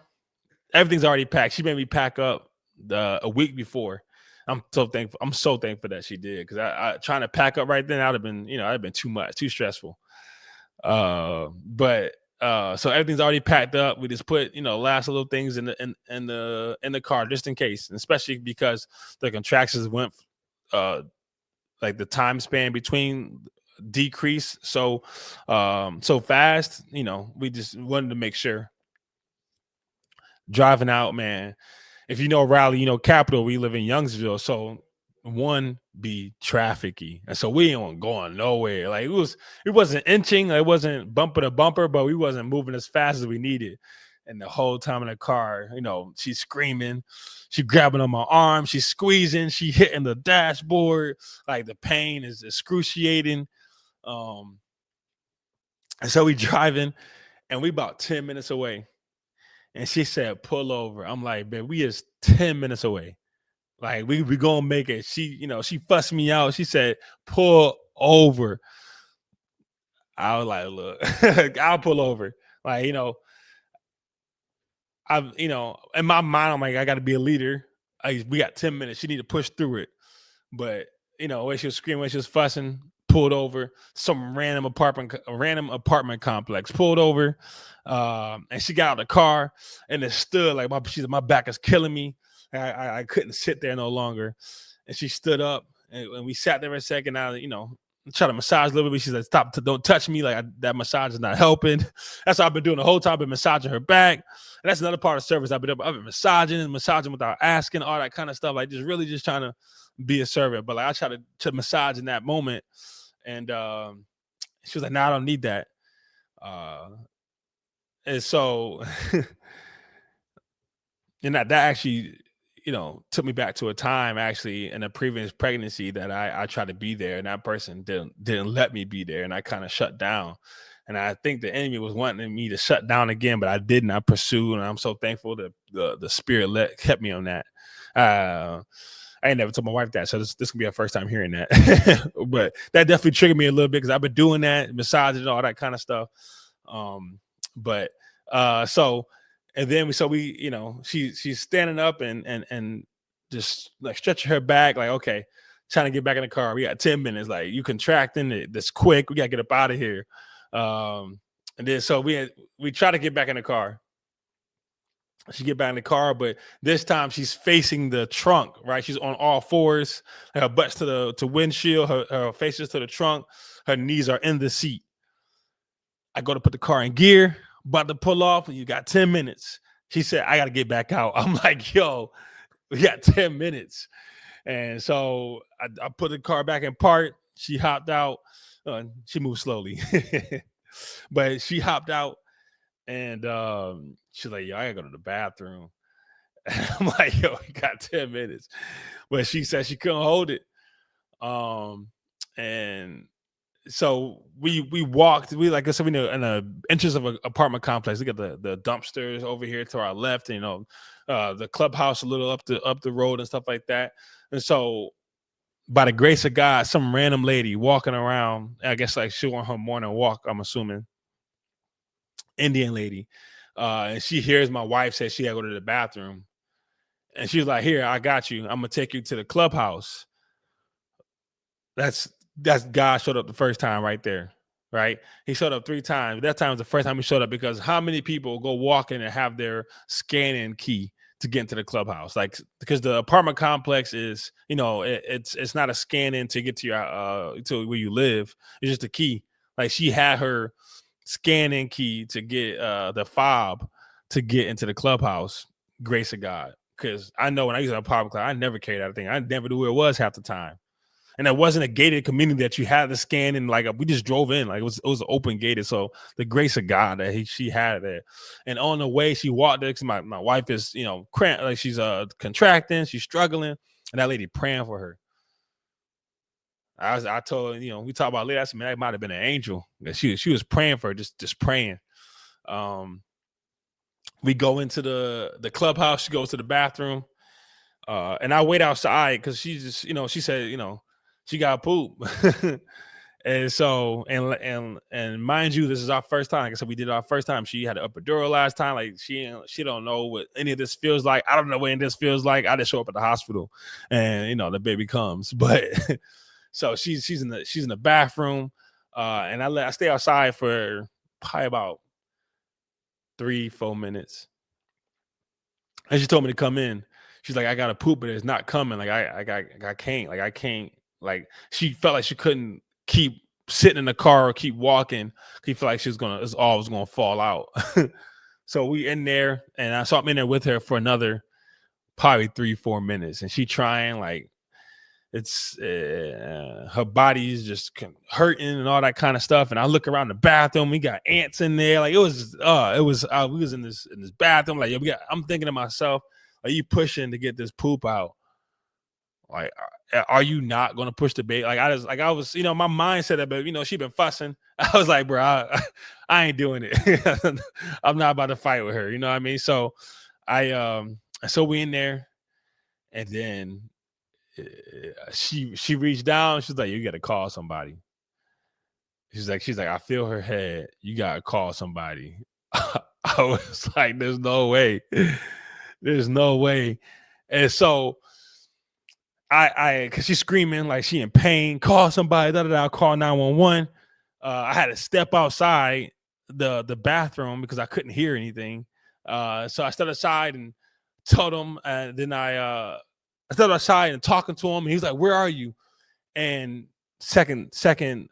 Everything's already packed. She made me pack up a week before. I'm so thankful. I'm so thankful that she did, because I trying to pack up right then, I'd have been, I'd have been too much, too stressful. But so everything's already packed up. We just put, last little things in the car just in case, and especially because the contractions went like the time span between decrease so fast. We just wanted to make sure. Driving out, man. If you know Raleigh, Capital, we live in Youngsville, so one be trafficy, and so we ain't going nowhere. Like it wasn't inching, it wasn't bumper to bumper, but we wasn't moving as fast as we needed. And the whole time in the car, she's screaming, she grabbing on my arm, she's squeezing, she hitting the dashboard. Like the pain is excruciating. And so we driving, and we about 10 minutes away. And she said, pull over. I'm like, babe, we is 10 minutes away. Like, we gonna make it. She, she fussed me out. She said, pull over. I was like, look, I'll pull over. Like, in my mind, I'm like, I gotta be a leader. We got 10 minutes. She need to push through it. But, when she was screaming, when she was fussing, pulled over. Some random apartment complex, pulled over. And she got out of the car and it stood like my back is killing me. I couldn't sit there no longer. And she stood up, and we sat there for a second. I try to massage a little bit. She's like, stop, don't touch me. Like that massage is not helping. That's what I've been doing the whole time. I've been massaging her back. And that's another part of service. I've been massaging without asking, all that kind of stuff. Like just trying to be a servant. But like I try to massage in that moment. And she was like, no, I don't need that. And so and that actually, took me back to a time actually in a previous pregnancy that I tried to be there, and that person didn't let me be there, and I kind of shut down. And I think the enemy was wanting me to shut down again, but I didn't. I pursued, and I'm so thankful that the spirit kept me on that. I ain't never told my wife that, so this can be her first time hearing that. But that definitely triggered me a little bit, because I've been doing that, massaging, all that kind of stuff. And then she's standing up and just like stretching her back, like, okay, trying to get back in the car. We got 10 minutes, like you contracting this quick. We gotta get up out of here. And then so we try to get back in the car. She get back in the car, but this time she's facing the trunk, right? She's on all fours, her butt's to the windshield, her face is to the trunk, her knees are in the seat. I go to put the car in gear, about to pull off, and you got 10 minutes. She said, I got to get back out. I'm like, yo, we got 10 minutes. And so I put the car back in park. She hopped out. She moved slowly. But she hopped out, and she's like, yo, I got to go to the bathroom. And I'm like, yo, you got 10 minutes. But she said she couldn't hold it. And so we walked. Like I said, we know in the entrance of an apartment complex. We got the dumpsters over here to our left. The clubhouse a little up the road and stuff like that. And so, by the grace of God, some random lady walking around, I guess like she on her morning walk, I'm assuming, Indian lady, and she hears my wife say she got to go to the bathroom, and she's like, "Here, I got you. I'm gonna take you to the clubhouse." That's God showed up the first time right there, right? He showed up 3 times. That time was the first time he showed up, because how many people go walk in and have their scan-in key to get into the clubhouse? Like, because the apartment complex is, it's not a scan-in to get to your to where you live. It's just a key. Like, she had her scan-in key to get the fob to get into the clubhouse. Grace of God. Because I know when I used to have apartment complex, I never carried that thing. I never knew where it was half the time. And it wasn't a gated community that you had to scan in. Like, we just drove in, like it was open gated. So the grace of God that she had there. And on the way, she walked there, because my wife is, like she's contracting, she's struggling, and that lady praying for her. I told her, we talk about later. I said, man, that might have been an angel. She was praying for her, just praying. We go into the clubhouse. She goes to the bathroom, and I wait outside, because she just, she said, she got poop. And so, and mind you, this is our first time. Like I said, we did our first time. She had an epidural last time. Like she don't know what any of this feels like. I don't know what any of this feels like. I just show up at the hospital, and the baby comes. But so she's in the bathroom, and I stay outside for probably about 3-4 minutes, and she told me to come in. She's like, I gotta poop, but it's not coming. Like I can't. Like she felt like she couldn't keep sitting in the car or keep walking. She felt like it's all was gonna fall out. So we in there, and I'm in there with her for another probably 3-4 minutes, and she trying, like, it's her body is just hurting and all that kind of stuff. And I look around the bathroom, we got ants in there. Like we was in this bathroom. Like, I'm thinking to myself, are you pushing to get this poop out? Like, are you not going to push the baby? Like I was, my mind said that, but she been fussing. I was like, bro, I ain't doing it. I'm not about to fight with her. You know what I mean? So so we in there, and then she reached down. She's like, you got to call somebody. She's like, I feel her head. You got to call somebody. I was like, there's no way. There's no way. And so cause she's screaming like she in pain, call somebody, I'll call 911. I had to step outside the bathroom because I couldn't hear anything. So I stepped aside and told him, and then I stepped outside and talking to him, and he's like, where are you? And second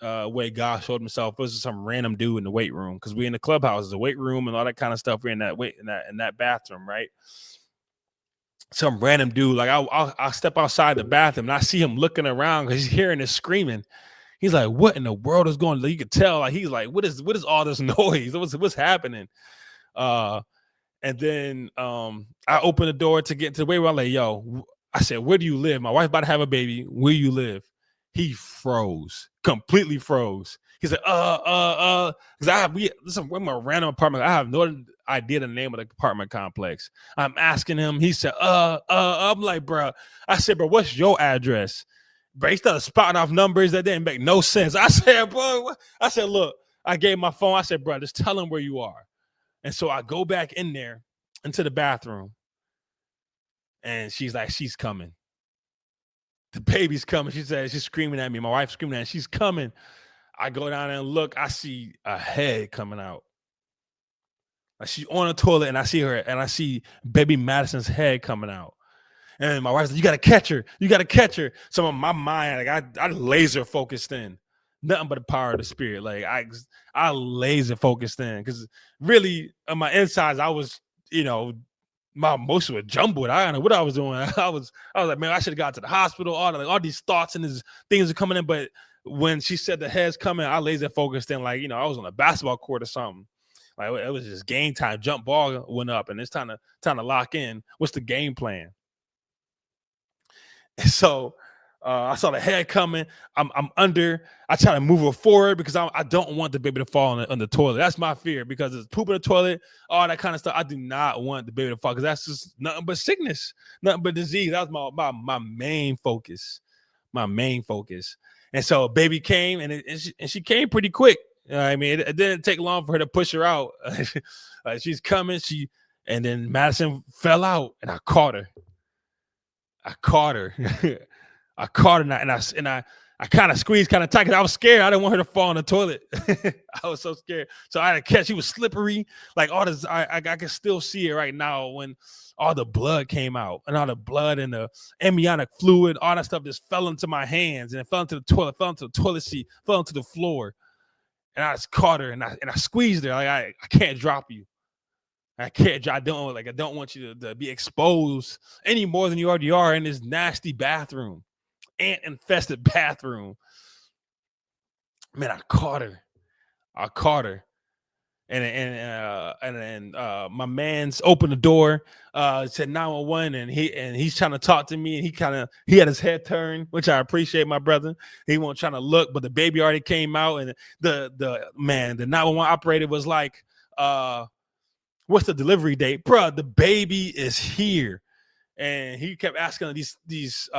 way God showed himself was some random dude in the weight room, because we in the clubhouse, the weight room and all that kind of stuff. We're in that bathroom, right? Some random dude, like I'll step outside the bathroom and I see him looking around because he's hearing this screaming. He's like, what in the world is going on? You could tell, like, he's like, what is all this noise? What's happening? And then I opened the door to get into the weight room. I'm like, yo, I said, where do you live? My wife's about to have a baby. Where you live? He froze, completely froze. He's like, because this is a random apartment. I have no idea the name of the apartment complex. I'm asking him. He said, I'm like, bro. I said, bro, what's your address? Bro, he started spouting off numbers that didn't make no sense. I said, bro, look, I gave my phone. I said, bro, just tell him where you are. And so I go back in there into the bathroom, and she's like, she's coming. The baby's coming. She said, she's screaming at me. My wife's screaming at me. She's coming. I go down and look. I see a head coming out. Like, she's on the toilet, and I see her, and I see baby Madisyn's head coming out. And my wife's like, you got to catch her. You got to catch her. So in my mind, like I laser focused in. Nothing but the power of the spirit. Like I laser focused in, because really on my insides, I was, my emotions were jumbled. I don't know what I was doing. I was like, man, I should have got to the hospital. All these thoughts and these things are coming in. But when she said the head's coming, I laser focused in, like, I was on a basketball court or something. Like, it was just game time. Jump ball went up, and it's time to lock in. What's the game plan? And so I saw the head coming. I'm under. I try to move her forward because I don't want the baby to fall on the toilet. That's my fear, because it's poop in the toilet, all that kind of stuff. I do not want the baby to fall, because that's just nothing but sickness, nothing but disease. That was my main focus. My main focus. And so baby came, and she came pretty quick. I mean, it didn't take long for her to push her out. She's coming. And then Madisyn fell out, and I caught her. I caught her, and I kind of squeezed kind of tight, because I was scared. I didn't want her to fall in the toilet. I was so scared. So I had to catch. She was slippery. Like, all this, I can still see it right now when all the blood came out, and all the blood and the amniotic fluid, all that stuff just fell into my hands, and it fell into the toilet, fell into the toilet seat, fell into the floor. And I just caught her, and I squeezed her. Like, I can't drop you. I don't want you to be exposed any more than you already are in this nasty bathroom, ant-infested bathroom. Man, I caught her. And my man's opened the door, said 911, and he's trying to talk to me, and he had his head turned, which I appreciate, my brother. He wasn't trying to look, but the baby already came out, and the 911 operator was like, what's the delivery date? Bruh, the baby is here. And he kept asking these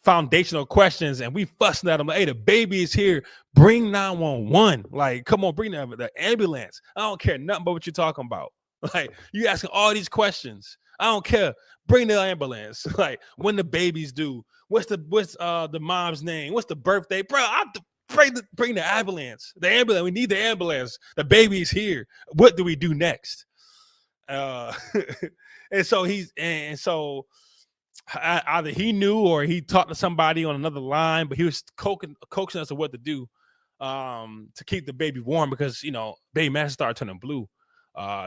foundational questions, and we fussing at them like, hey, the baby is here, bring 911. Like, come on, bring the ambulance. I don't care nothing about what you're talking about. Like, you asking all these questions. I don't care. Bring the ambulance. Like, when the baby's due, what's the mom's name, what's the birthday, bro? Bring the ambulance. The ambulance. We need the ambulance. The baby's here. What do we do next? And so either he knew or he talked to somebody on another line, but he was coaxing us to what to do to keep the baby warm, because baby Madisyn started turning blue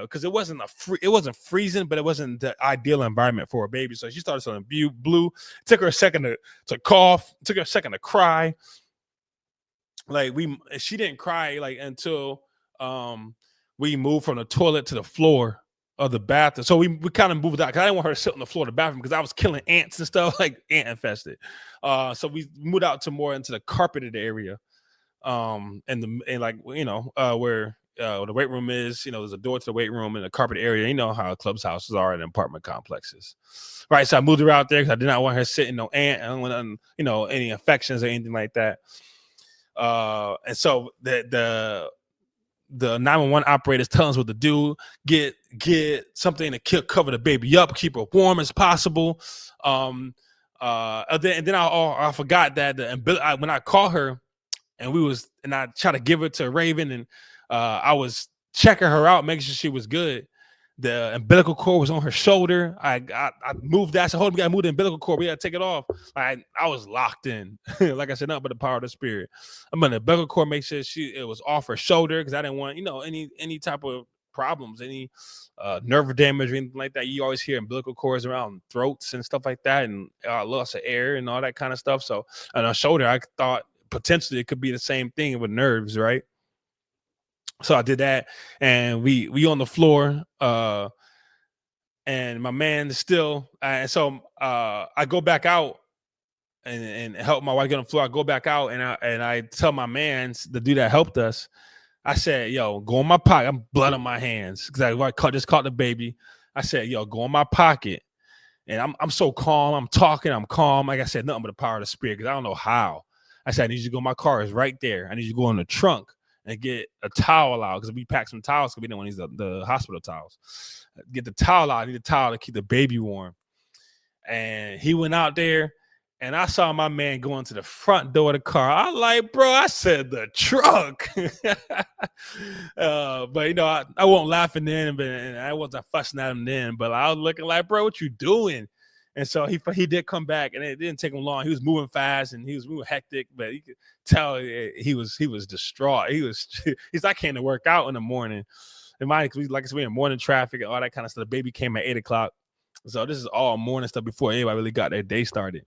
because it wasn't freezing, but it wasn't the ideal environment for a baby. So she started turning blue. It took her a second to cough. It took her a second to cry. Like she didn't cry like until we moved from the toilet to the floor of the bathroom. So we kind of moved out because I didn't want her to sit on the floor of the bathroom because I was killing ants and stuff, like ant infested. So we moved out to more into the carpeted area. Where the weight room is, there's a door to the weight room in the carpet area. You know how clubs houses are in apartment complexes. Right. So I moved her out there because I did not want her sitting no ant. I don't want any infections or anything like that. And so the 911 operators tell us what to do. Get something to cover the baby up, keep her warm as possible. And then I forgot that when I called her and I tried to give her to Raven, and I was checking her out, making sure she was good. The umbilical cord was on her shoulder. I moved that. So hold on, we gotta move the umbilical cord. We gotta take it off. I was locked in. Like I said, nothing but the power of the spirit. I'm gonna umbilical cord, make sure it was off her shoulder because I didn't want any type of problems, any nerve damage or anything like that. You always hear umbilical cords around throats and stuff like that, and loss of air and all that kind of stuff. So on her shoulder, I thought potentially it could be the same thing with nerves, right? So I did that, and we on the floor, and my man is still, and so I go back out and help my wife get on the floor. I go back out and I tell my man, the dude that helped us, I said, yo, go in my pocket. I'm blood on my hands because I just caught the baby. I said, yo, go in my pocket. And I'm so calm. I'm talking. I'm calm. Like I said, nothing but the power of the spirit because I don't know how. I said, I need you to go. My car is right there. I need you to go in the trunk and get a towel out because we packed some towels because we didn't want to use the hospital towels. Get the towel out. I need a towel to keep the baby warm. And he went out there, and I saw my man going to the front door of the car. I like, bro, I said the truck. But I wasn't laughing then, and I wasn't fussing at him then. But I was looking like, bro, what you doing? And so he did come back, and it didn't take him long. He was moving fast and he was moving hectic, but you could tell he was distraught. He's I came to work out in the morning. And we in morning traffic and all that kind of stuff. The baby came at 8:00. So this is all morning stuff before anybody really got their day started.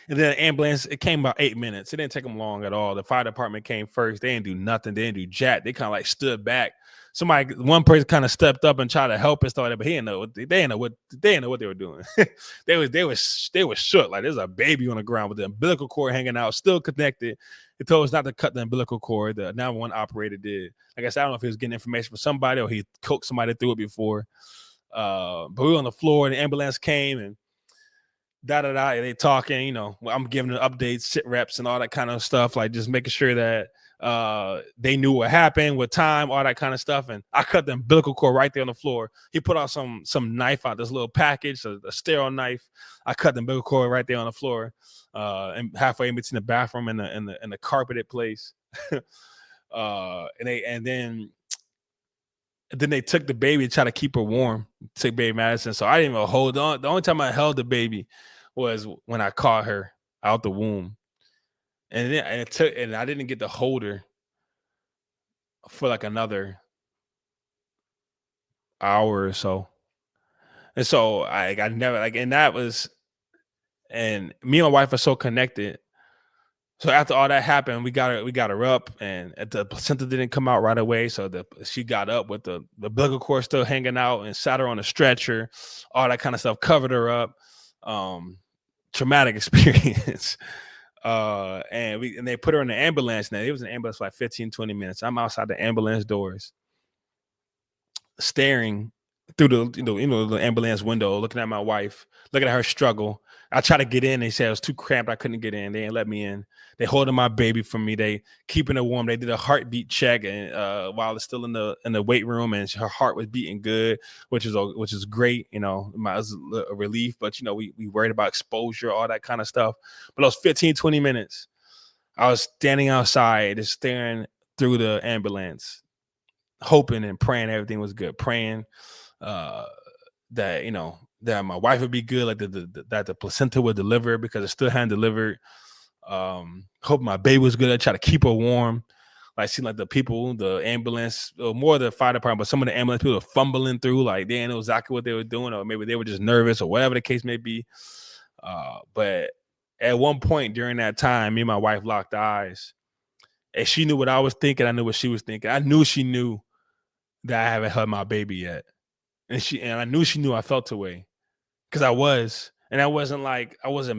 And then the ambulance, it came about 8 minutes. It didn't take them long at all. The fire department came first. They didn't do nothing. They didn't do jack. They kind of like stood back. One person kind of stepped up and tried to help and stuff like that, but they didn't know what they were doing. they were shook. Like there's a baby on the ground with the umbilical cord hanging out, still connected. They told us not to cut the umbilical cord. The 911 operator did. I guess I don't know if he was getting information from somebody or he coaxed somebody through it before. But we were on the floor and the ambulance came and and they talking, I'm giving them updates, sit reps and all that kind of stuff, like just making sure that they knew what happened, what time, all that kind of stuff. And I cut the umbilical cord right there on the floor. He put out some knife out, this little package, a sterile knife. I cut the umbilical cord right there on the floor, and halfway in between the bathroom and the carpeted place. And then they took the baby to try to keep her warm, took baby Madisyn. So I didn't even hold on. The only time I held the baby was when I caught her out the womb. And I didn't get to hold her for like another hour or so. And so I never and me and my wife are so connected. So after all that happened, we got her up, and the placenta didn't come out right away. So she got up with the umbilical cord still hanging out and sat her on a stretcher, all that kind of stuff, covered her up. Traumatic experience. And they put her in the ambulance. Now it was an ambulance for like 15-20 minutes. I'm outside the ambulance doors, staring through the ambulance window, looking at my wife, looking at her struggle, I tried to get in. They said it was too cramped. I couldn't get in. They didn't let me in. They holding my baby for me. They keeping her warm. They did a heartbeat check, and while it's still in the weight room, and her heart was beating good, which is great. It was a relief. But we worried about exposure, all that kind of stuff. But those 15, 20 minutes, I was standing outside, just staring through the ambulance, hoping and praying everything was good, praying that that my wife would be good, like that the placenta would deliver, because it still hadn't delivered. Hope my baby was good. I try to keep her warm. Like, seemed like the people, the ambulance, or more the fire department, but some of the ambulance people were fumbling through, like they didn't know exactly what they were doing, or maybe they were just nervous, or whatever the case may be. But at one point during that time, me and my wife locked eyes, and she knew what I was thinking. I knew what she was thinking. I knew she knew that I haven't held my baby yet, and I knew she knew I felt the way, because I was. And I wasn't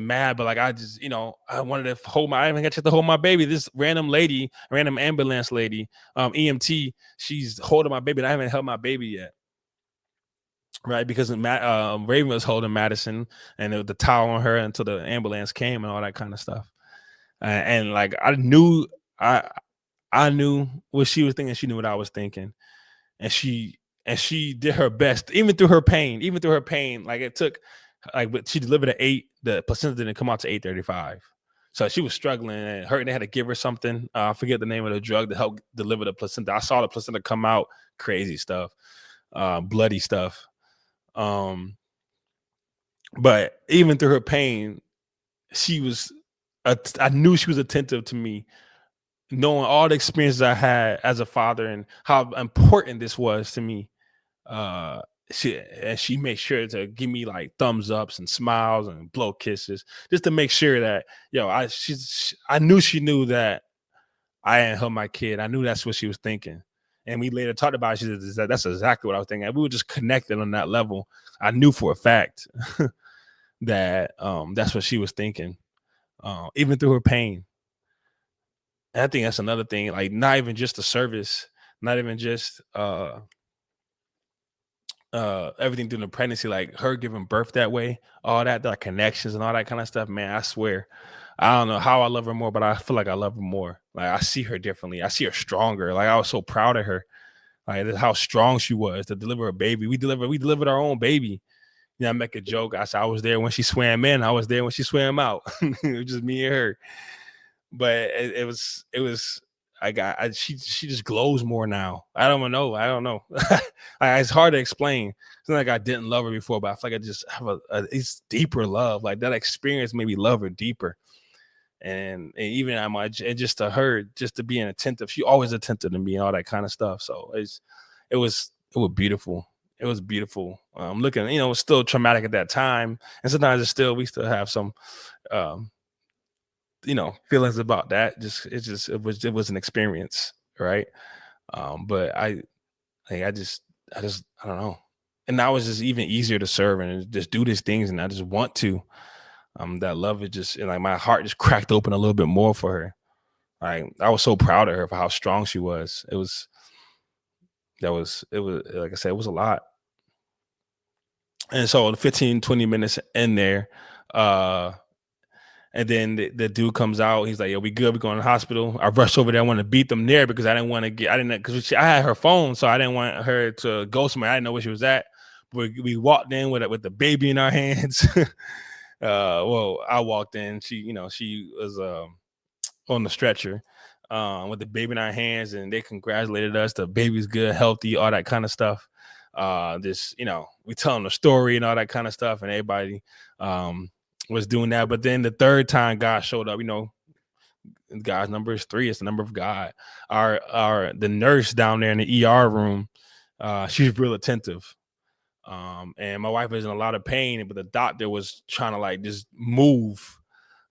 mad, but like, I just, I wanted to I didn't get to hold my baby. This random ambulance lady, EMT, she's holding my baby, and I haven't held my baby yet. Right. Because Raven was holding Madisyn, and the towel on her until the ambulance came and all that kind of stuff. And like, I knew what she was thinking. She knew what I was thinking. And she did her best, even through her pain, like it took, like, she delivered at 8, the placenta didn't come out to 8:35. So she was struggling, and they had to give her something. I forget the name of the drug to help deliver the placenta. I saw the placenta come out, crazy stuff, bloody stuff. But even through her pain, I knew she was attentive to me, knowing all the experiences I had as a father and how important this was to me. She made sure to give me like thumbs ups and smiles and blow kisses, just to make sure that I knew she knew that I hadn't held my kid. I knew that's what she was thinking. And we later talked about it. She said, that's exactly what I was thinking. And we were just connected on that level. I knew for a fact that that's what she was thinking, even through her pain. And I think that's another thing, like, not even just the service, not even just everything through the pregnancy, like her giving birth that way, all that, the connections and all that kind of stuff, man. I swear, I don't know how I love her more, but I feel like I love her more. Like, I see her differently. I see her stronger. Like, I was so proud of her, like how strong she was to deliver a baby. We delivered our own baby. I make a joke. I said I was there when she swam in. I was there when she swam out. It was just me and her. But it was she just glows more now. I don't know. It's hard to explain. It's not like I didn't love her before, but I feel like I just have it's deeper love. Like, that experience made me love her deeper. And even and just to her, just to being attentive. She always attentive to me and all that kind of stuff. So it was beautiful. It was beautiful. I'm looking, it was still traumatic at that time, and sometimes we still have some feelings about that. It was an experience, right? But I don't know. And now it's just even easier to serve and just do these things, and I just want to. That love is just, like, my heart just cracked open a little bit more for her. Like, I was so proud of her for how strong she was. It was like I said, it was a lot. And so the 15, 20 minutes in there, and then the dude comes out. He's like, "Yo, we good. We're going to the hospital." I rushed over there. I wanted to beat them there because I because I had her phone, so I didn't want her to go somewhere. I didn't know where she was at. But we walked in with the baby in our hands. Well, I walked in. She was on the stretcher with the baby in our hands, and they congratulated us. The baby's good, healthy, all that kind of stuff. We tell them the story and all that kind of stuff, and everybody was doing that. But then the third time God showed up, God's number is 3. It's the number of God. The nurse down there in the ER room, she's real attentive. And my wife was in a lot of pain, but the doctor was trying to, like, just move,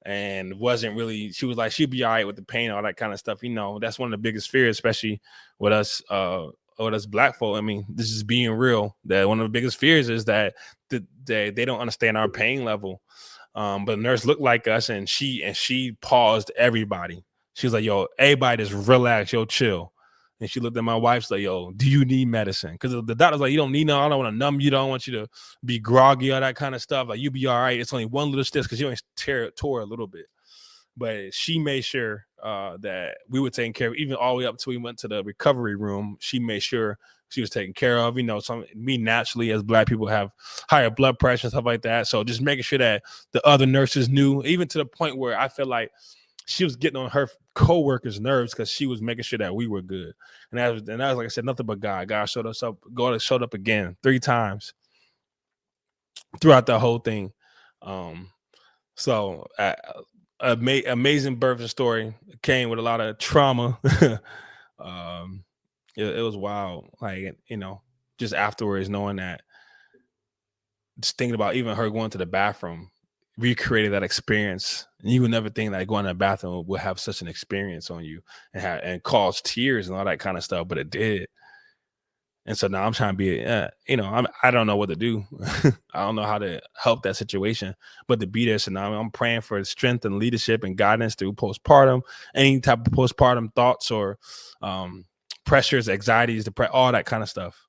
and wasn't really. She was like, she'd be all right with the pain, all that kind of stuff. That's one of the biggest fears, especially with us Black folk. I mean, this is being real. That one of the biggest fears is that they don't understand our pain level. But the nurse looked like us, and she paused everybody. She was like, "Yo, everybody just relax, yo, chill." And she looked at my wife's like, yo, do you need medicine? Because the doctor's like, you don't need no, I don't want to numb you. I don't want you to be groggy, all that kind of stuff. Like, you be all right. It's only one little stitch because you only tore a little bit. But she made sure that we were taken care of, even all the way up till we went to the recovery room. She made sure she was taken care of. You know, me naturally as Black people have higher blood pressure and stuff like that. So just making sure that the other nurses knew, even to the point where I feel like she was getting on her co-workers' nerves because she was making sure that we were good. And that was, like I said, nothing but God. God showed us up. God showed up again 3 times throughout the whole thing. So amazing birth story. It came with a lot of trauma. It was wild. Like, you know, just afterwards, knowing that, just thinking about even her going to the bathroom, recreated that experience. And you would never think that going to the bathroom would have such an experience on you and cause tears and all that kind of stuff, but it did. And so now I'm trying to be, you know, I don't know what to do. I don't know how to help that situation, but to be there. So now I'm praying for strength and leadership and guidance through postpartum, any type of postpartum thoughts or pressures, anxieties, all that kind of stuff.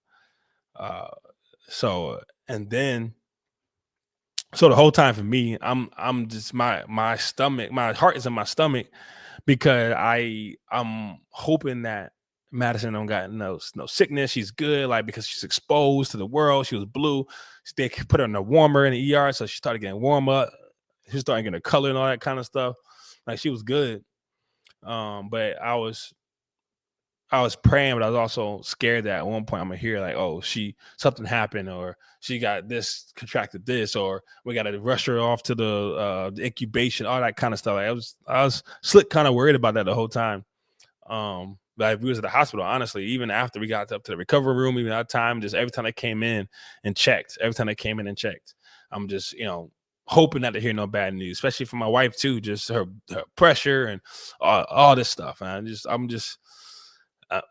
And then, so the whole time for me, I'm just my stomach, my heart is in my stomach because I'm hoping that Madisyn don't got no sickness. She's good, like, because she's exposed to the world. She was blue. They put her in a warmer in the ER, so she started getting warm up. She started getting a color and all that kind of stuff. Like, she was good. But I was praying, but I was also scared that at one point I'm gonna hear like, oh, something happened, or she got this, contracted this, or we got to rush her off to the incubation, all that kind of stuff. Like, I was slick kind of worried about that the whole time. But we was at the hospital, honestly, even after we got up to the recovery room, even that time, just every time I came in and checked, I'm just, you know, hoping not to hear no bad news, especially for my wife too, just her pressure and all this stuff. And I'm just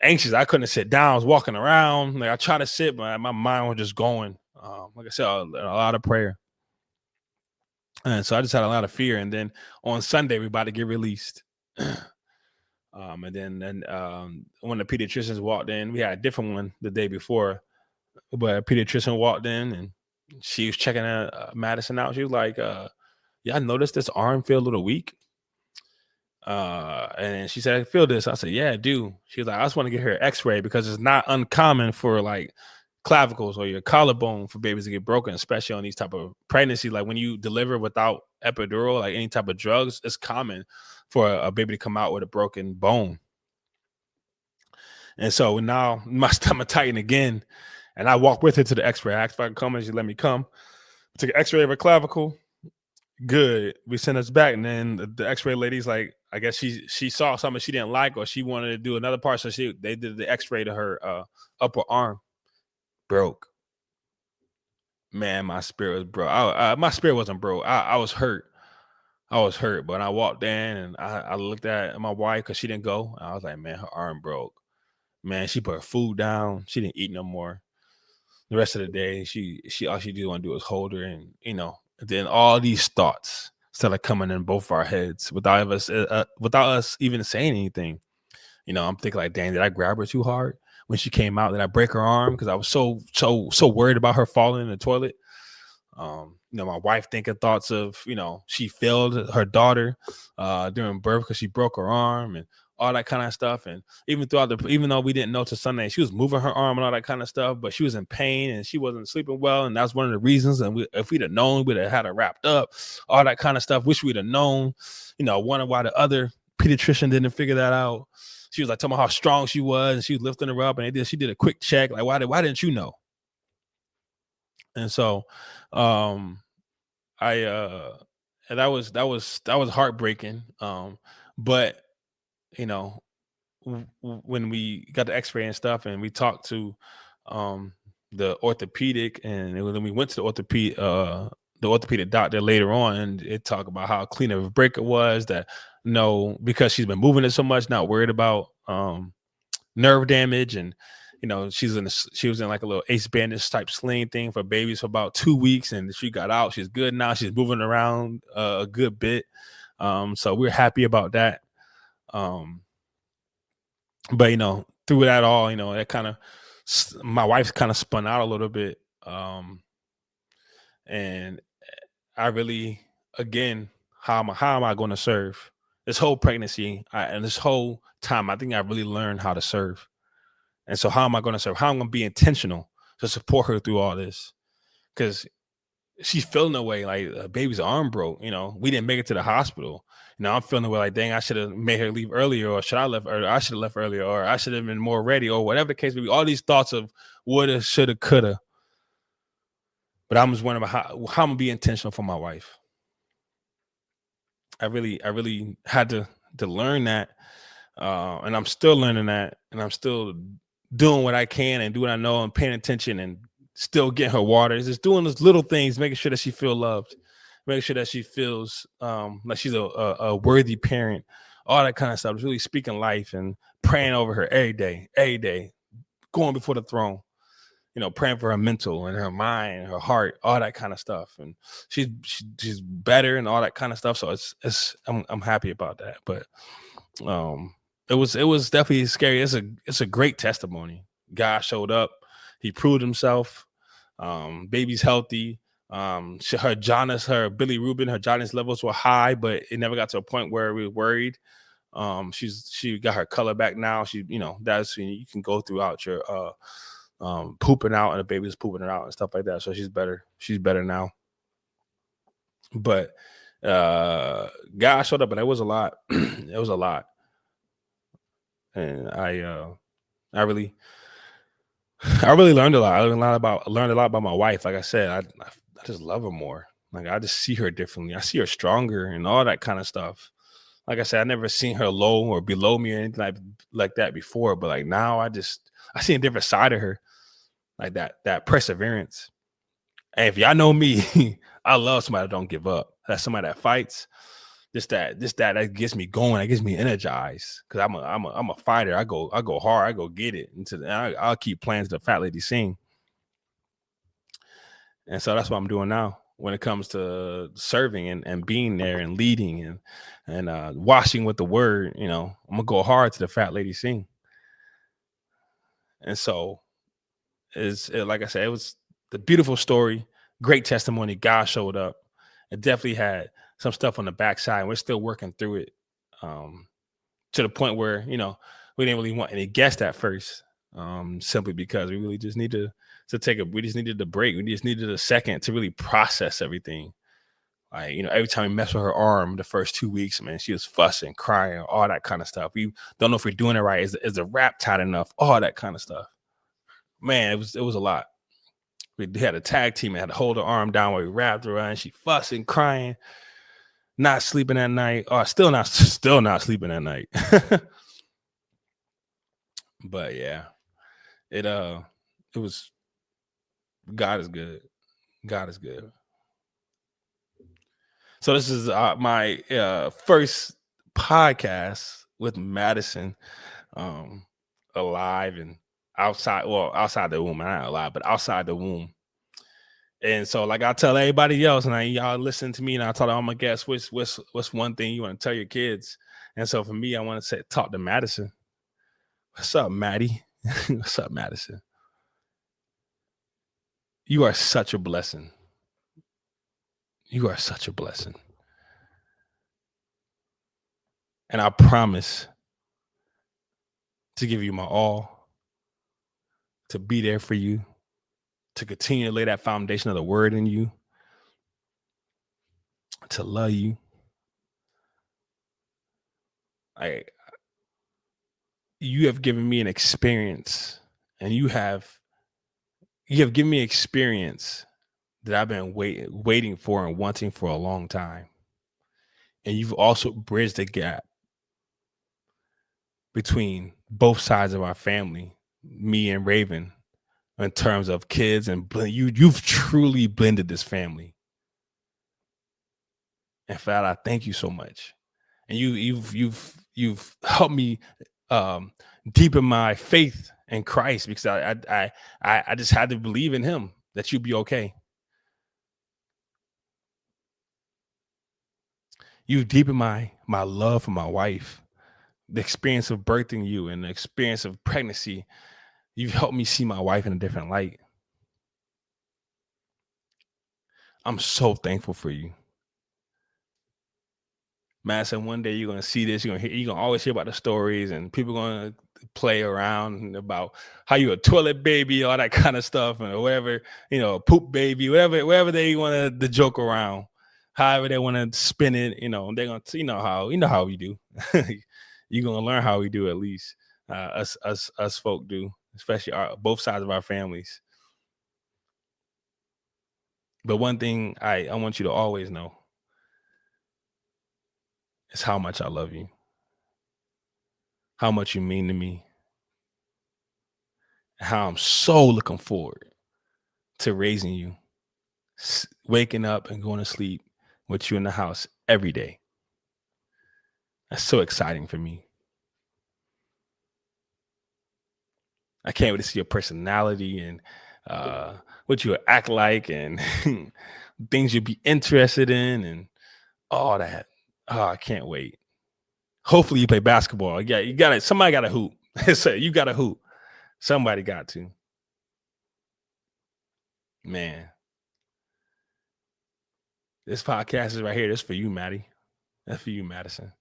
anxious. I couldn't sit down. I was walking around. Like, I tried to sit, but my mind was just going. Like I said, a lot of prayer. And so I just had a lot of fear. And then on Sunday, we about to get released. And then when the pediatricians walked in, we had a different one the day before, but a pediatrician walked in and she was checking Madisyn out. She was like, yeah, I noticed this arm feel a little weak. And she said, I feel this. I said, yeah, I do. She was like, I just want to get her an x-ray because it's not uncommon for like clavicles or your collarbone for babies to get broken, especially on these type of pregnancy. Like, when you deliver without epidural, like any type of drugs, it's common for a baby to come out with a broken bone. And so now my stomach tightened again, and I walked with her to the x-ray. I asked if I could come, and she let me come. Took an x-ray of her clavicle. Good. We sent us back, and then the x-ray lady's like, I guess she saw something she didn't like, or she wanted to do another part, so they did the x-ray to her upper arm. Broke. Man, my spirit was broke. My spirit wasn't broke. I was hurt. But I walked in and I looked at my wife because she didn't go. I was like, man, her arm broke. Man, she put her food down. She didn't eat no more. The rest of the day, she all she did want to do was hold her, and, you know, then all these thoughts started coming in both our heads without us even saying anything. You know, I'm thinking like, dang, did I grab her too hard when she came out? Did I break her arm? Because I was so worried about her falling in the toilet. You know, my wife thinking thoughts of, you know, she failed her daughter during birth because she broke her arm and all that kind of stuff. And even though we didn't know till Sunday, she was moving her arm and all that kind of stuff, but she was in pain and she wasn't sleeping well. And that's one of the reasons. And if we'd have known, we'd have had her wrapped up, all that kind of stuff. Wish we'd have known, you know, wondering why the other pediatrician didn't figure that out. She was like telling me how strong she was, and she was lifting her up, and she did a quick check. Like, why didn't you know? And so, and that was heartbreaking. But, you know, when we got the x-ray and stuff, and we talked to the orthopedic, and when we went to the orthopedic doctor later on, and it talked about how clean of a break it was, that because she's been moving it so much, not worried about nerve damage. And, you know, she was in like a little ace bandage type sling thing for babies for about 2 weeks, and she got out. She's good now. She's moving around a good bit. So we're happy about that. But, you know, through that all, that kind of, my wife's kind of spun out a little bit. And I really, again, how am I going to serve this whole pregnancy and this whole time? I think I really learned how to serve. And so how am I going to serve? How am I going to be intentional to support her through all this? Because she's feeling the way like a baby's arm broke. We didn't make it to the hospital. I'm feeling the way like, dang, I should have made her leave earlier, or should I left earlier? I should have left earlier, or I should have been more ready, or whatever the case may be. All these thoughts of woulda, shoulda, coulda. But I'm just wondering about how I'm gonna be intentional for my wife. I really had to learn that, and I'm still learning that, and I'm still doing what I can and do what I know and paying attention and still getting her water. It's just doing those little things, making sure that she feels loved, making sure that she feels like she's a worthy parent, all that kind of stuff. It's really speaking life and praying over her every day, going before the throne, praying for her mental and her mind, her heart, all that kind of stuff. And she's better and all that kind of stuff. So I'm happy about that. But it was definitely scary. It's a great testimony. God showed up. He proved himself. Baby's healthy. Her Billy Rubin, her Jonas levels were high, but it never got to a point where we were worried. She got her color back now. That's when you can go throughout your pooping out, and the baby's pooping it out and stuff like that. So she's better now. But God showed up, and it was a lot. It was a lot. And I really learned a lot. I learned a lot about my wife. Like I said, I just love her more. Like I just see her differently. I see her stronger and all that kind of stuff. Like I said, I never seen her low or below me or anything like that before. But like now I see a different side of her, like that perseverance. And if y'all know me, I love somebody that don't give up. That's somebody that fights. That gets me going. That gets me energized. Cause I'm a fighter. I go hard. I go get it. I'll keep playing to the fat lady sing. And so that's what I'm doing now when it comes to serving and being there and leading and washing with the word. I'm gonna go hard to the fat lady sing. And so like I said, it was the beautiful story, great testimony. God showed up. It definitely had some stuff on the backside. We're still working through it, to the point where we didn't really want any guests at first, simply because we really just need to take we just needed a break. We just needed a second to really process everything. Like every time we mess with her arm, the first 2 weeks, man, she was fussing, crying, all that kind of stuff. We don't know if we're doing it right. Is the wrap tight enough? All that kind of stuff. Man, it was a lot. We had a tag team and had to hold her arm down while we wrapped her around. She fussing, crying, not sleeping at night, or still not sleeping at night. But yeah, it was, God is good. God is good. So this is my first podcast with Madisyn, alive and outside the womb, not alive, but outside the womb. And so, like I tell everybody else, and y'all listen to me, and I tell all my guests, what's one thing you want to tell your kids? And so for me, I want to say, talk to Madisyn. What's up, Maddie? What's up, Madisyn? You are such a blessing. You are such a blessing. And I promise to give you my all, to be there for you, to continue to lay that foundation of the word in you, to love you. You have given me an experience, and you have given me experience that I've been waiting for and wanting for a long time. And you've also bridged the gap between both sides of our family, me and Raven, in terms of kids, and you've truly blended this family. In fact, I thank you so much. And you've helped me deepen my faith in Christ, because I just had to believe in him that you'd be okay. You've deepened my love for my wife, the experience of birthing you and the experience of pregnancy, you've helped me see my wife in a different light. I'm so thankful for you. Madisyn, one day you're gonna see this. You're gonna always hear about the stories, and people gonna play around about how you a toilet baby, all that kind of stuff, and whatever, poop baby, whatever they want to joke around, however they want to spin it. They're gonna, how we do. You're gonna learn how we do, at least us folk do, especially both sides of our families. But one thing I want you to always know is how much I love you, how much you mean to me, how I'm so looking forward to raising you, waking up and going to sleep with you in the house every day. That's so exciting for me. I can't wait to see your personality and what you act like and things you'll be interested in and all that. Oh, I can't wait. Hopefully you play basketball. Yeah, you got it. Somebody got to hoop. So you got to hoop. Somebody got to. Man. This podcast is right here. This is for you, Maddie. That's for you, Madisyn.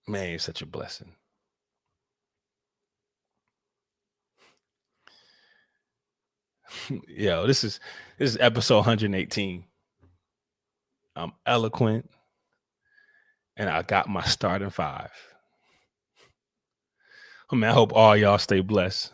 Man, you're such a blessing. Yo, this is episode 118. I'm eloQuint, and I got my starting five. I hope all y'all stay blessed.